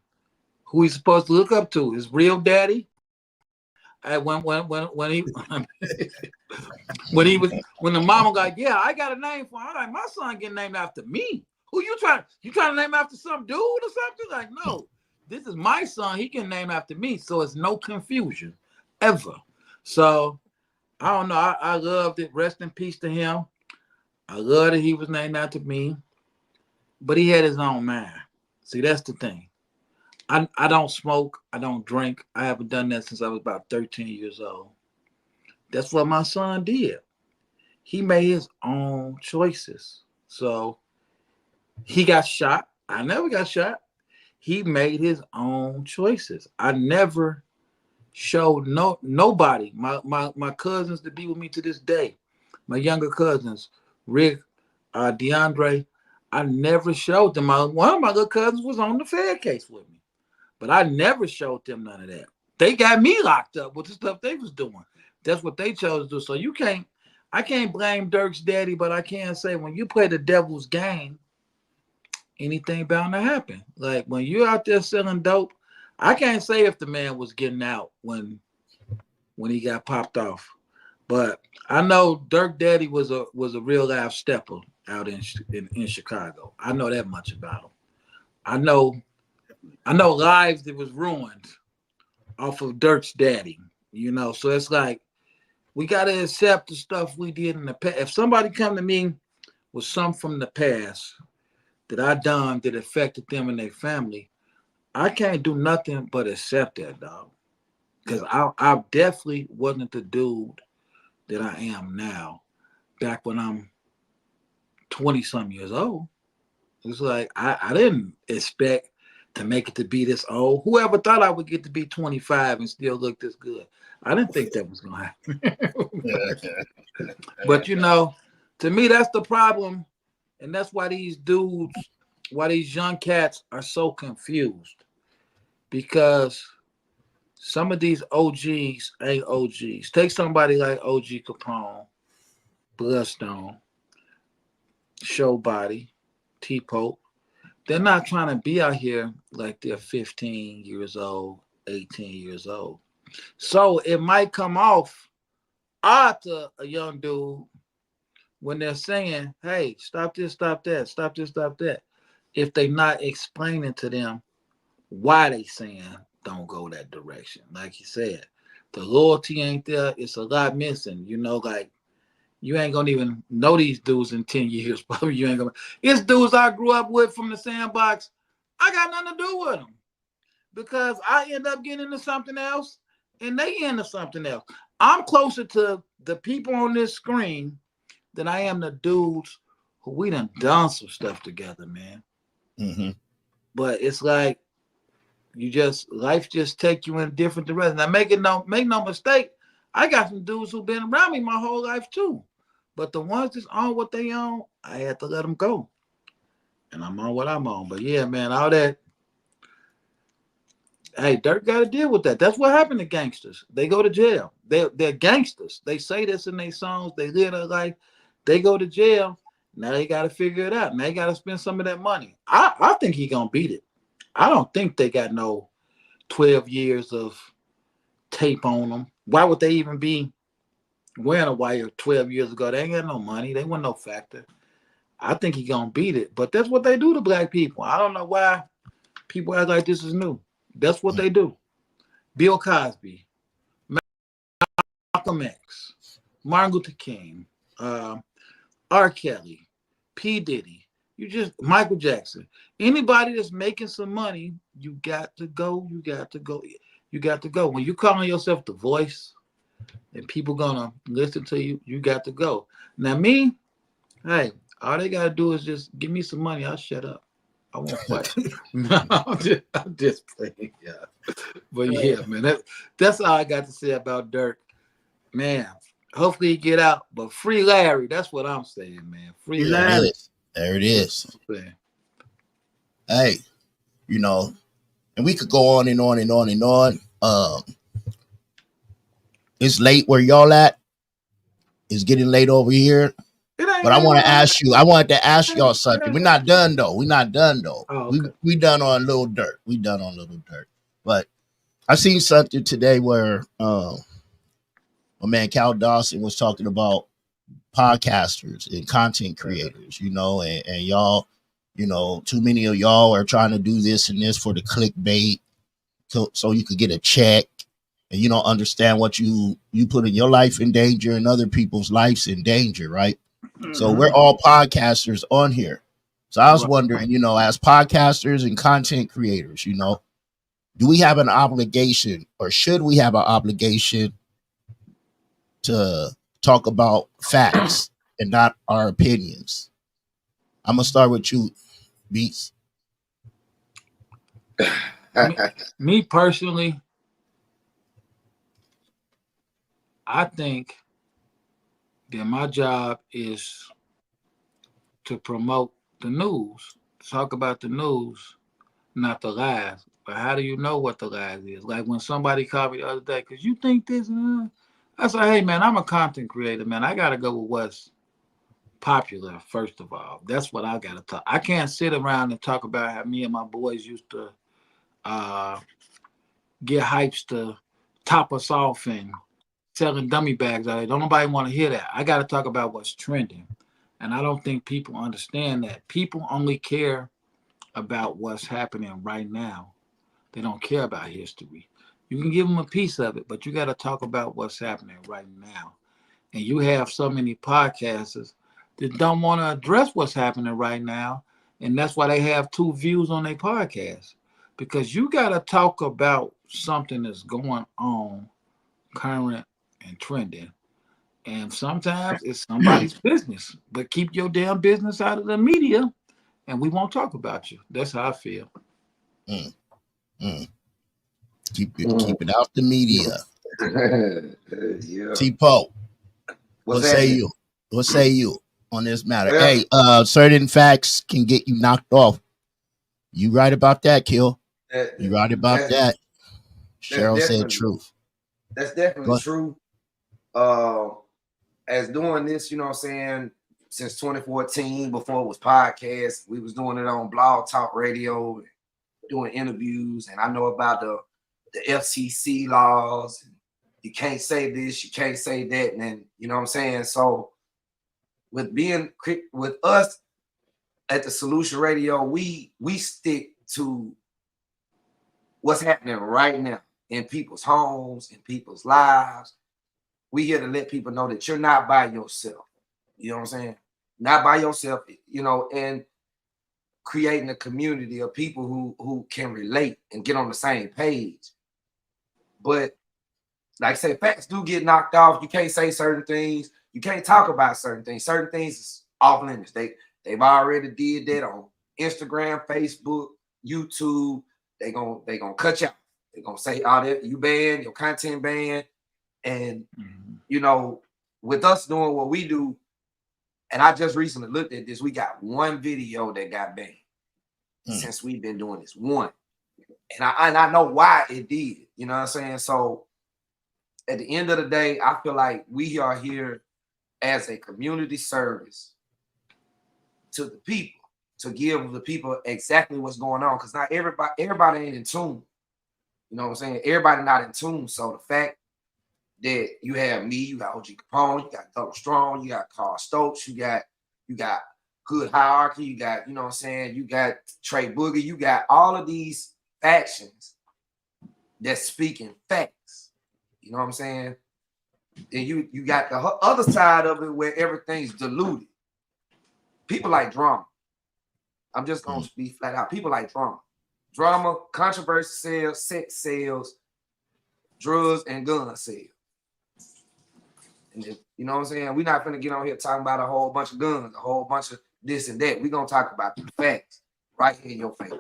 Who he's supposed to look up to? His real daddy. When he when the mama got, yeah, I got a name for him. I'm like, my son getting named after me. Who you trying to name after some dude or something? Like, no, this is my son. He can name after me. So it's no confusion ever. So I don't know. I loved it. Rest in peace to him. I love that he was named after me. But he had his own mind. See, that's the thing. I don't smoke. I don't drink. I haven't done that since I was about 13 years old. That's what my son did. He made his own choices. So he got shot. I never got shot. He made his own choices. I never showed nobody, my cousins that be with me to this day, my younger cousins, Rick, DeAndre, I never showed them. One of my little cousins was on the Fed case with me. But I never showed them none of that. They got me locked up with the stuff they was doing. That's what they chose to do. So I can't blame Durk's daddy, but I can say when you play the devil's game, anything bound to happen. Like when you're out there selling dope, I can't say if the man was getting out when he got popped off. But I know Durk daddy was a real life stepper out in Chicago. I know that much about him. I know lives that was ruined off of Durk's daddy, So it's like we gotta accept the stuff we did in the past. If somebody come to me with something from the past that I done that affected them and their family, I can't do nothing but accept that, dog. Because I definitely wasn't the dude that I am now. Back when I'm 20-some years old, it's like I didn't expect to make it to be this old. Whoever thought I would get to be 25 and still look this good? I didn't think that was gonna happen. But to me, that's the problem, and that's why these young cats are so confused, because some of these OGs ain't OGs. Take somebody like OG Capone, Bloodstone, Showbody, T-Pope. They're not trying to be out here like they're 15 years old, 18 years old. So it might come off odd to a young dude when they're saying, hey, stop this, stop that, stop this, stop that. If they're not explaining to them why they saying don't go that direction. Like you said, the loyalty ain't there. It's a lot missing. Like you ain't gonna even know these dudes in 10 years. Probably you ain't gonna. It's dudes I grew up with from the sandbox. I got nothing to do with them because I end up getting into something else and they into something else. I'm closer to the people on this screen than I am the dudes who we done some stuff together, man. Mm-hmm. But it's like life just take you in a different direction. Now make no mistake, I got some dudes who've been around me my whole life too. But the ones that's on what they on, I had to let them go. And I'm on what I'm on. But yeah, man, all that. Hey, Durk got to deal with that. That's what happened to gangsters. They go to jail. They're gangsters. They say this in their songs. They live their life. They go to jail. Now they got to figure it out. Now they got to spend some of that money. I think he going to beat it. I don't think they got no 12 years of tape on them. Why would they even be wearing a wire 12 years ago? They ain't got no money. They weren't no factor. I think he gonna beat it. But that's what they do to black people. I don't know why people act like this is new. That's what they do. Bill Cosby, Malcolm X, Martin Luther King, R. Kelly, P. Diddy, you just Michael Jackson. Anybody that's making some money, you got to go. You got to go. You got to go. When you calling yourself the voice, and people gonna listen to you, you got to go. Now me, hey, all they gotta do is just give me some money. I'll shut up. I won't fight. No, I'm just playing. Yeah, but yeah, man, that's all I got to say about Durk. Man, hopefully he get out, but free Larry. That's what I'm saying, man. Free There Larry. it is. There it is. Man. Hey, you know, and we could go on and on and on and on. It's late where y'all at. It's getting late over here. But I wanted to ask y'all something. We're not done though. Oh, okay. We done on Lil Durk. But I seen something today where my man Cal Dawson was talking about podcasters and content creators, and y'all, too many of y'all are trying to do this and this for the clickbait, so you could get a check, and you don't understand what you putting your life in danger and other people's lives in danger, right? Mm-hmm. So we're all podcasters on here. So I was wondering, as podcasters and content creators, do we have an obligation, or should we have an obligation to talk about facts and not our opinions? I'm gonna start with you, Beats. Me personally, I think that my job is to promote the news, talk about the news, not the lies. But how do you know what the lies is? Like when somebody called me the other day, because you think this, I said, hey, man, I'm a content creator, man. I got to go with what's popular, first of all. That's what I got to talk. I can't sit around and talk about how me and my boys used to get hypes to top us off and selling dummy bags out there. Don't nobody want to hear that. I got to talk about what's trending. And I don't think people understand that. People only care about what's happening right now. They don't care about history. You can give them a piece of it, but you got to talk about what's happening right now. And you have so many podcasters that don't want to address what's happening right now. And that's why they have 2 views on their podcast. Because you got to talk about something that's going on, current and trending. And sometimes it's somebody's business. But keep your damn business out of the media, and we won't talk about you. That's how I feel. Keep it out the media. Yeah. T-Po, what say you on this matter? Hey, certain facts can get you knocked off. You right about that, Kill? You right about that? Cheryl said truth. That's definitely true. As doing this, you know what I'm saying, since 2014, before it was podcast, we was doing it on Blog Talk Radio, doing interviews, and I know about the FCC laws. You can't say this, you can't say that, and then, you know what I'm saying? So with us at the Solution Radio, we stick to what's happening right now in people's homes, in people's lives. We here to let people know that you're not by yourself. You know what I'm saying? Not by yourself, and creating a community of people who can relate and get on the same page. But like I said, facts do get knocked off. You can't say certain things. You can't talk about certain things. Certain things is off limits. They've already did that on Instagram, Facebook, YouTube. They gonna cut you out. They're gonna say, that you banned, your content banned. And with us doing what we do, and I just recently looked at this, we got 1 video that got banned since we've been doing this. 1. And I know why it did. You know what I'm saying? So at the end of the day, I feel like we are here as a community service to the people, to give the people exactly what's going on. Because not everybody ain't in tune. You know what I'm saying? Everybody not in tune. So the fact that you have me, you got OG Capone, you got Double Strong, you got Carl Stokes, you got Good Hierarchy, you got, you know what I'm saying, you got Tre Boogie, you got all of these factions that's speaking facts. You know what I'm saying? And you got the other side of it where everything's diluted. people like drama. I'm just gonna be flat out. People like drama. Drama, controversy sales, sex sales, drugs, and gun sales. And if, you know what I'm saying? We're not gonna get on here talking about a whole bunch of guns, a whole bunch of this and that. We're gonna talk about the facts right here in your face.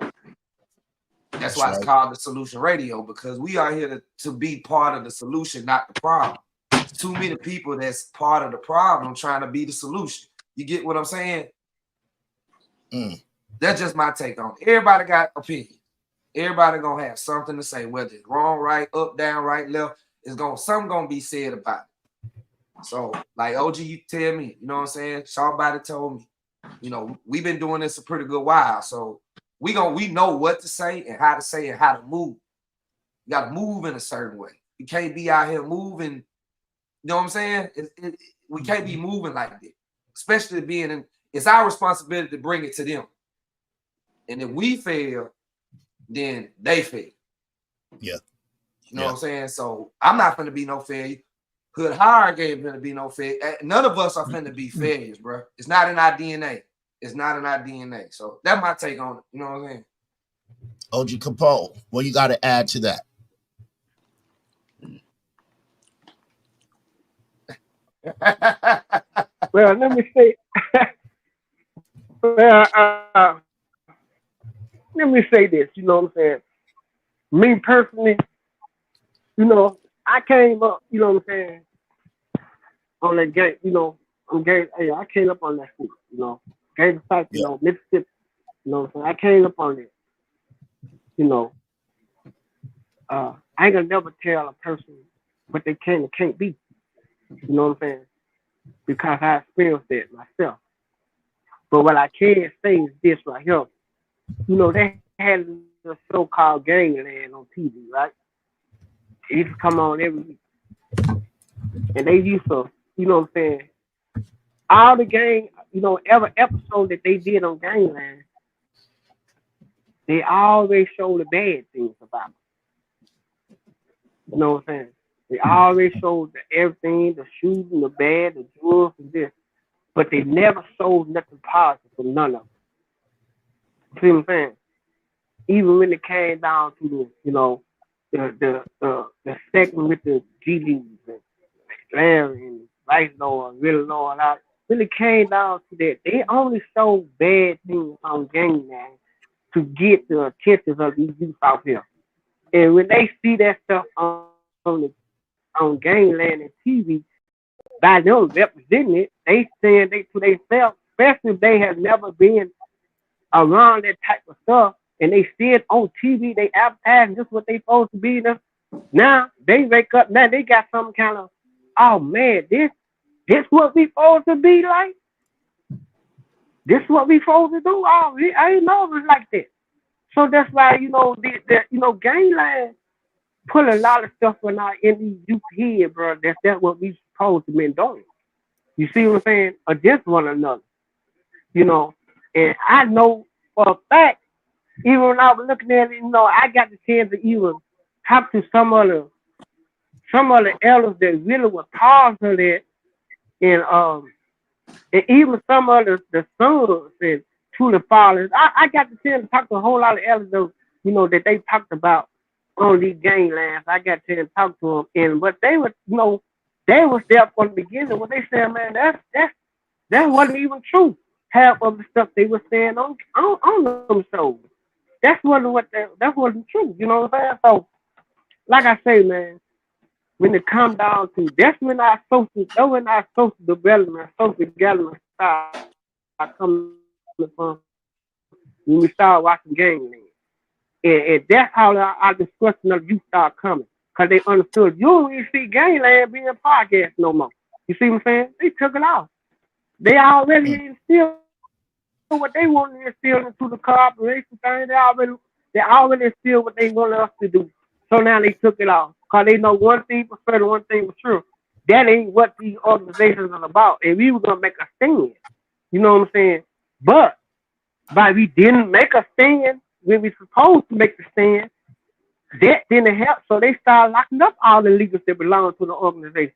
That's why it's called the Solution Radio, because we are here to be part of the solution, not the problem. There's too many people that's part of the problem trying to be the solution. You get what I'm saying? That's just my take on it. Everybody got opinion. Everybody gonna have something to say, whether it's wrong, right, up, down, right, left. Something gonna be said about it. So, like OG, you tell me, you know what I'm saying? Somebody told me, you know, we've been doing this a pretty good while. So we know what to say and how to move. You gotta move in a certain way. You can't be out here moving, you know what I'm saying? We can't be moving like this, especially it's our responsibility to bring it to them. And if we fail, then they fail. Yeah. You know what I'm saying? So I'm not gonna be no failure. Hood Hard ain't gonna be no failure. None of us are gonna be failures, bro. It's not in our DNA. It's not in our DNA. So that's my take on it. You know what I'm saying? OG Capone, what you got to add to that? Well, let me say. Let me say this. You know what I'm saying? Me personally, you know, I came up. You know what I'm saying? On that game, you know, I came up on that shit. You know, game fight. You know, Mississippi. You know what I'm saying? I came up on it. You know, I ain't gonna never tell a person what they can and can't be. You know what I'm saying? Because I experienced it myself. But what I can say is this right here. You know, they had a show called Gangland on TV, right? It used to come on every week. And they used to, you know what I'm saying, all the gang, you know, every episode that they did on Gangland, they always show the bad things about it. You know what I'm saying? They always showed everything, the shooting, the bad, the drugs, and this. But they never showed nothing positive for none of them. See what I'm saying? Even when it came down to the, you know, the segment with the GDs and Larry and Vice Lord, Real Lord, when it came down to that, they only showed bad things on Gangland to get the attention of these youth out here. And when they see that stuff on Gangland and TV, by them representing it, they saying they to themselves, especially if they have never been around that type of stuff, and they see it on TV, they advertise just what they supposed to be. Now they wake up, now they got some kind of, oh man, this what we supposed to be like? This what we supposed to do? Oh, I ain't know it was like that. So that's why, you know, Gangland put a lot of stuff in these youth head, bro. That's what we supposed to be doing. You see what I'm saying? Against one another. You know, and I know for a fact, even when I was looking at it, you know, I got the chance to even talk to some of the elders that really were causing that, and even some of the sons and to the fathers. I got the chance to talk to a whole lot of elders, though, you know, that they talked about on these ganglands. I got to talk to them, and what they were, you know, they was there from the beginning. What they said, man, that wasn't even true. Half of the stuff they were saying on them shows, that wasn't true. You know what I'm saying? So, like I say, man, when it come down to that's when our social development start coming from, when we start watching Gangland. And that's how our discussion of youth start coming. Because they understood you don't even see Gangland being podcast no more. You see what I'm saying? They took it off. They already instilled what they want to instill into the cooperation thing. They already instilled what they want us to do. So now they took it off. Because they know one thing for certain, one thing for true. That ain't what these organizations are about. And we were going to make a stand. You know what I'm saying? But by we didn't make a stand when we supposed to make the stand, that didn't help. So they started locking up all the leaders that belong to the organization.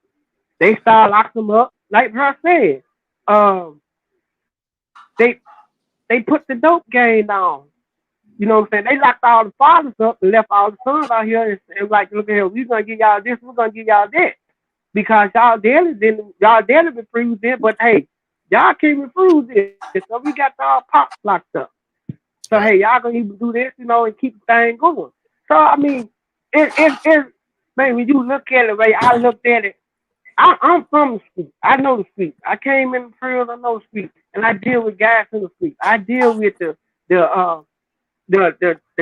They started locking them up. Like Bruh said, they put the dope game down. You know what I'm saying? They locked all the fathers up and left all the sons out here and like, look at here, we're gonna give y'all this, we're gonna give y'all that. Because y'all daily refuse it, but hey, y'all can't refuse it. So we got our pops locked up. So hey, y'all gonna even do this, you know, and keep the thing going. So I mean, it man, when you look at it, right, I looked at it. I'm from the street. I know the street. I came in the field, I know the street. And I deal with guys in the street. I deal with the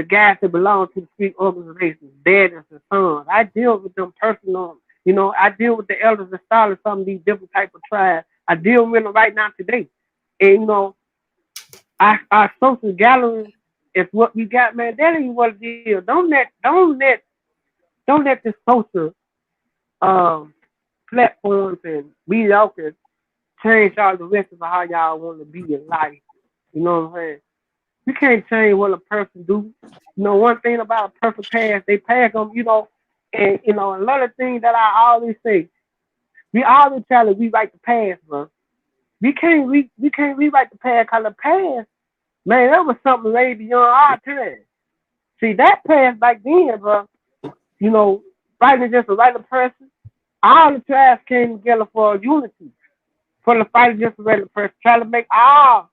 guys that belong to the street organizations, daddies and sons. I deal with them personally. You know, I deal with the elders and scholars, some of these different type of tribes. I deal with them right now today. And you know, our social gatherings is what we got, man. That ain't what it is. Don't let this social platforms and mediocre change all the rest of how y'all want to be in life. You know what I'm saying? You can't change what a person do. You know, one thing about a person past, they pass them, you know, and you know, another thing that I always say, we always try to rewrite the past, bro. We can't rewrite the past because the past, man, that was something way beyond our time. See, that past back then, bro, you know, fighting against the right person, all the tribes came together for unity, for the fight against the right person, trying to make our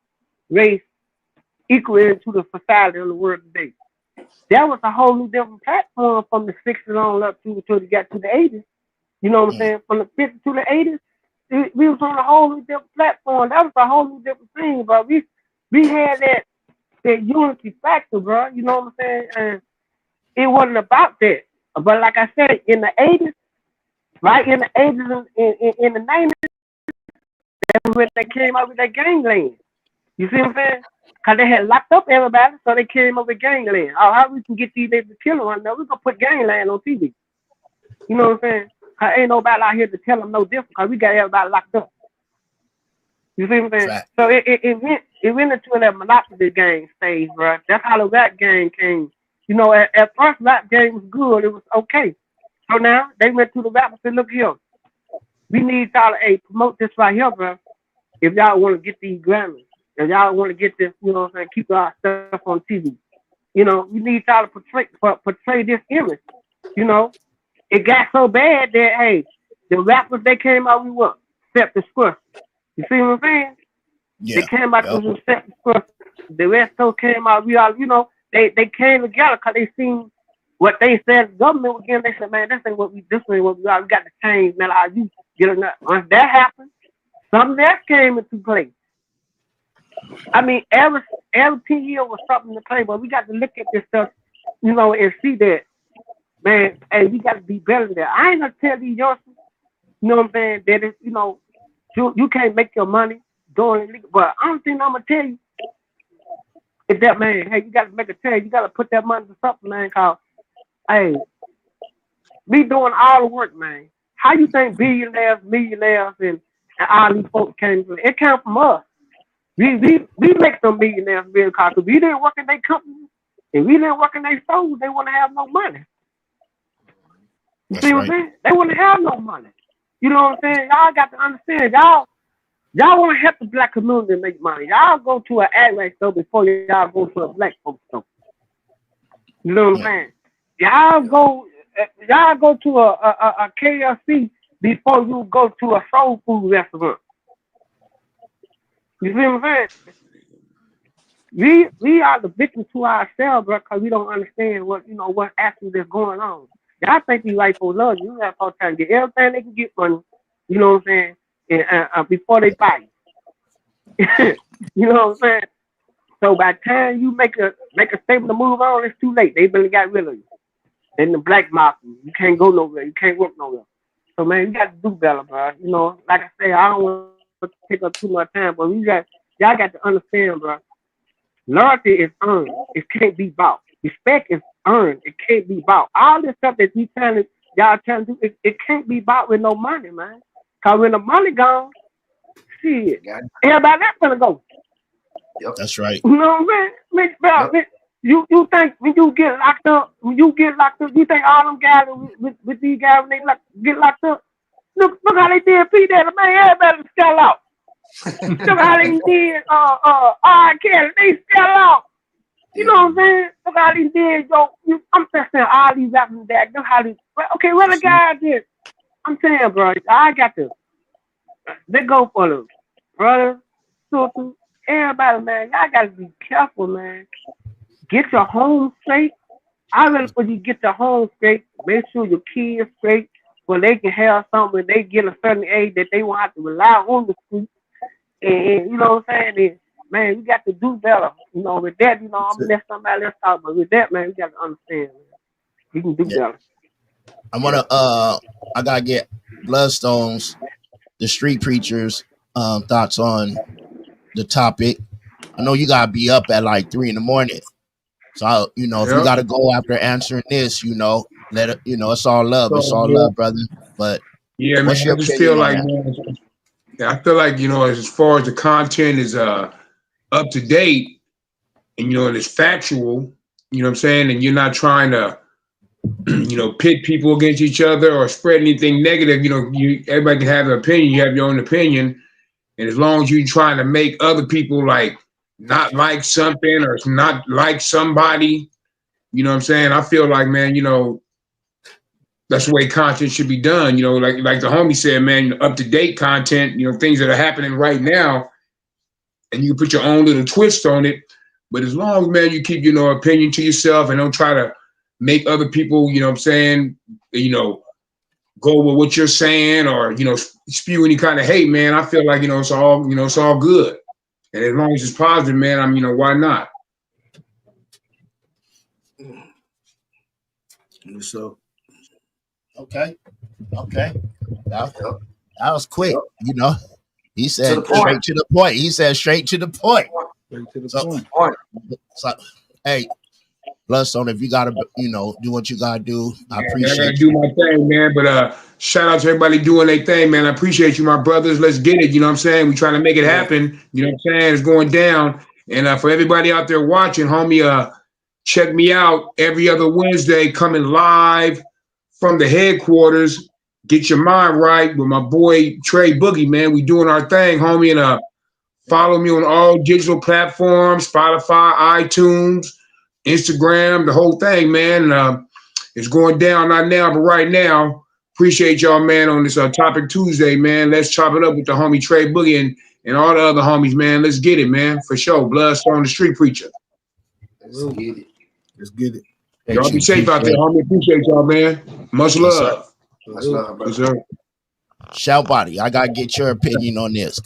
race equal into the society of the world today. That was a whole new different platform from the 60s on up to they got to the 80s. You know what I'm saying? From the 50s to the 80s, we was on a whole new different platform. That was a whole new different thing, bro. We had that unity factor, bro. You know what I'm saying? And it wasn't about that. But like I said, in the 80s, right in the 80s and in the 90s, that's when they came out with that gangland. You see what I'm saying? Because they had locked up everybody, so they came up with gangland. Oh, how we can get these niggas to kill them right now? We're going to put gangland on TV. You know what I'm saying? Because ain't nobody out here to tell them no different because we got everybody locked up. You see what I'm saying? Right. So it went into that monopoly game stage, bro. That's how the rap game came. You know, at first rap game was good. It was okay. So now they went to the rap and said, look here. We need y'all to promote this right here, bro. If y'all want to get these Grammys. If y'all want to get this, you know what I'm saying, keep our stuff on TV. You know, we need y'all to portray this image. You know, it got so bad that, hey, the rappers, they came out with what? Set the square. You see what I'm saying? Yeah. They came out with set the square. The rest of came out, we all, you know, they came together because they seen what they said, the government again, they said, man, this ain't what we are. We got to change, man. Our youth get enough. Once that happened, something else came into play. I mean, every 10 years was something to play, but we got to look at this stuff, you know, and see that, man, hey, we got to be better than that. I ain't gonna tell these youngsters, you know what I'm saying, that it's, you know, you can't make your money doing it, but I don't think I'm gonna tell you is that, man, hey, you got to make a change. You got to put that money to something, man, cause, hey, we doing all the work, man. How you think billionaires, millionaires, and all these folks came from? It came from us. We make some millionaires real because we didn't work in their company and we didn't work in their stores. They want to have no money. You see what I'm saying? They want to have no money. You know what I'm saying? Y'all got to understand. Y'all want to help the black community make money. Y'all go to an ad store before y'all go to a black folks store. You know what I'm saying? Y'all go to a KFC before you go to a soul food restaurant. You see what I'm saying? We are the victim to ourselves, bro, because we don't understand what actually is going on. Y'all think these white folks love you. You have to try to get everything they can get money. You know what I'm saying? And before they buy you. You know what I'm saying? So by the time you make a statement to move on, it's too late. They really got rid of you. In the black market, you can't go nowhere. You can't work nowhere. So man, you got to do better, bro. You know, like I say, I don't want to take up too much time, but y'all got to understand, bro. Loyalty is earned. It can't be bought. Respect is earned. It can't be bought. All this stuff that y'all trying to do, it can't be bought with no money, man. Cause when the money gone, shit, everybody that's gonna go. Yep. That's right. You know what I'm saying? You think when you get locked up, you think all them guys with these guys when they get locked up, look how they did P Daddy, man, everybody sell out. Look how they did R. Kelly. They sell out. You know what I'm saying? Look how they did, yo. I'm just saying all these rappers that. Look how they. Okay, what the guy did? I'm saying, bro, I got to. They go for the brother, sister, everybody, man. Y'all got to be careful, man. Get your home straight. I really for you get your home straight. Make sure your kids straight, so they can have something when they get a certain age that they won't have to rely on the street. And you know what I'm saying? And, man, we got to do better. You know, with that, you know, I'm gonna let somebody else talk, but with that, man, we got to understand, man. We can do better. I gotta get Bloodstones, the street preachers, thoughts on the topic. I know you gotta be up at like 3 a.m. So if you gotta go after answering this, let it, it's all love. It's all love, brother. But yeah, man, I just feel like, man, I feel like, as far as the content is up to date and and it's factual, you know what I'm saying, and you're not trying to pit people against each other or spread anything negative. Everybody can have an opinion. You have your own opinion, and as long as you're trying to make other people like not like something or not like somebody, you know what I'm saying? I feel like, man, that's the way content should be done. Like the homie said, man, up to date content. Things that are happening right now, and you can put your own little twist on it. But as long as, man, you keep opinion to yourself and don't try to make other people, go with what you're saying or, spew any kind of hate, man, I feel like, it's all good. And as long as it's positive, man, why not? So, okay. That was quick, He said straight to the point. He said straight to the point. Straight to the point. So, hey, Bloodstone, if you gotta, do what you gotta do, I appreciate I gotta do my thing, man. But shout out to everybody doing their thing, man. I appreciate you, my brothers. Let's get it. You know what I'm saying? We trying to make it happen. You know what I'm saying? It's going down. And for everybody out there watching, homie, check me out every other Wednesday, coming live from the headquarters. Get your mind right with my boy Tre Boogie, man. We doing our thing, homie. And follow me on all digital platforms: Spotify, iTunes, Instagram, the whole thing, man. It's going down, not now, but right now. Appreciate y'all, man, on this Topic Tuesday, man. Let's chop it up with the homie Tre Boogie and all the other homies, man. Let's get it, man, for sure. Bloodstone, the street preacher. Let's get it. Let's get it. Y'all be safe out there, homie. Appreciate y'all, man. Much love. Much love, brother. Yes, sir. Shout body, I gotta get your opinion on this.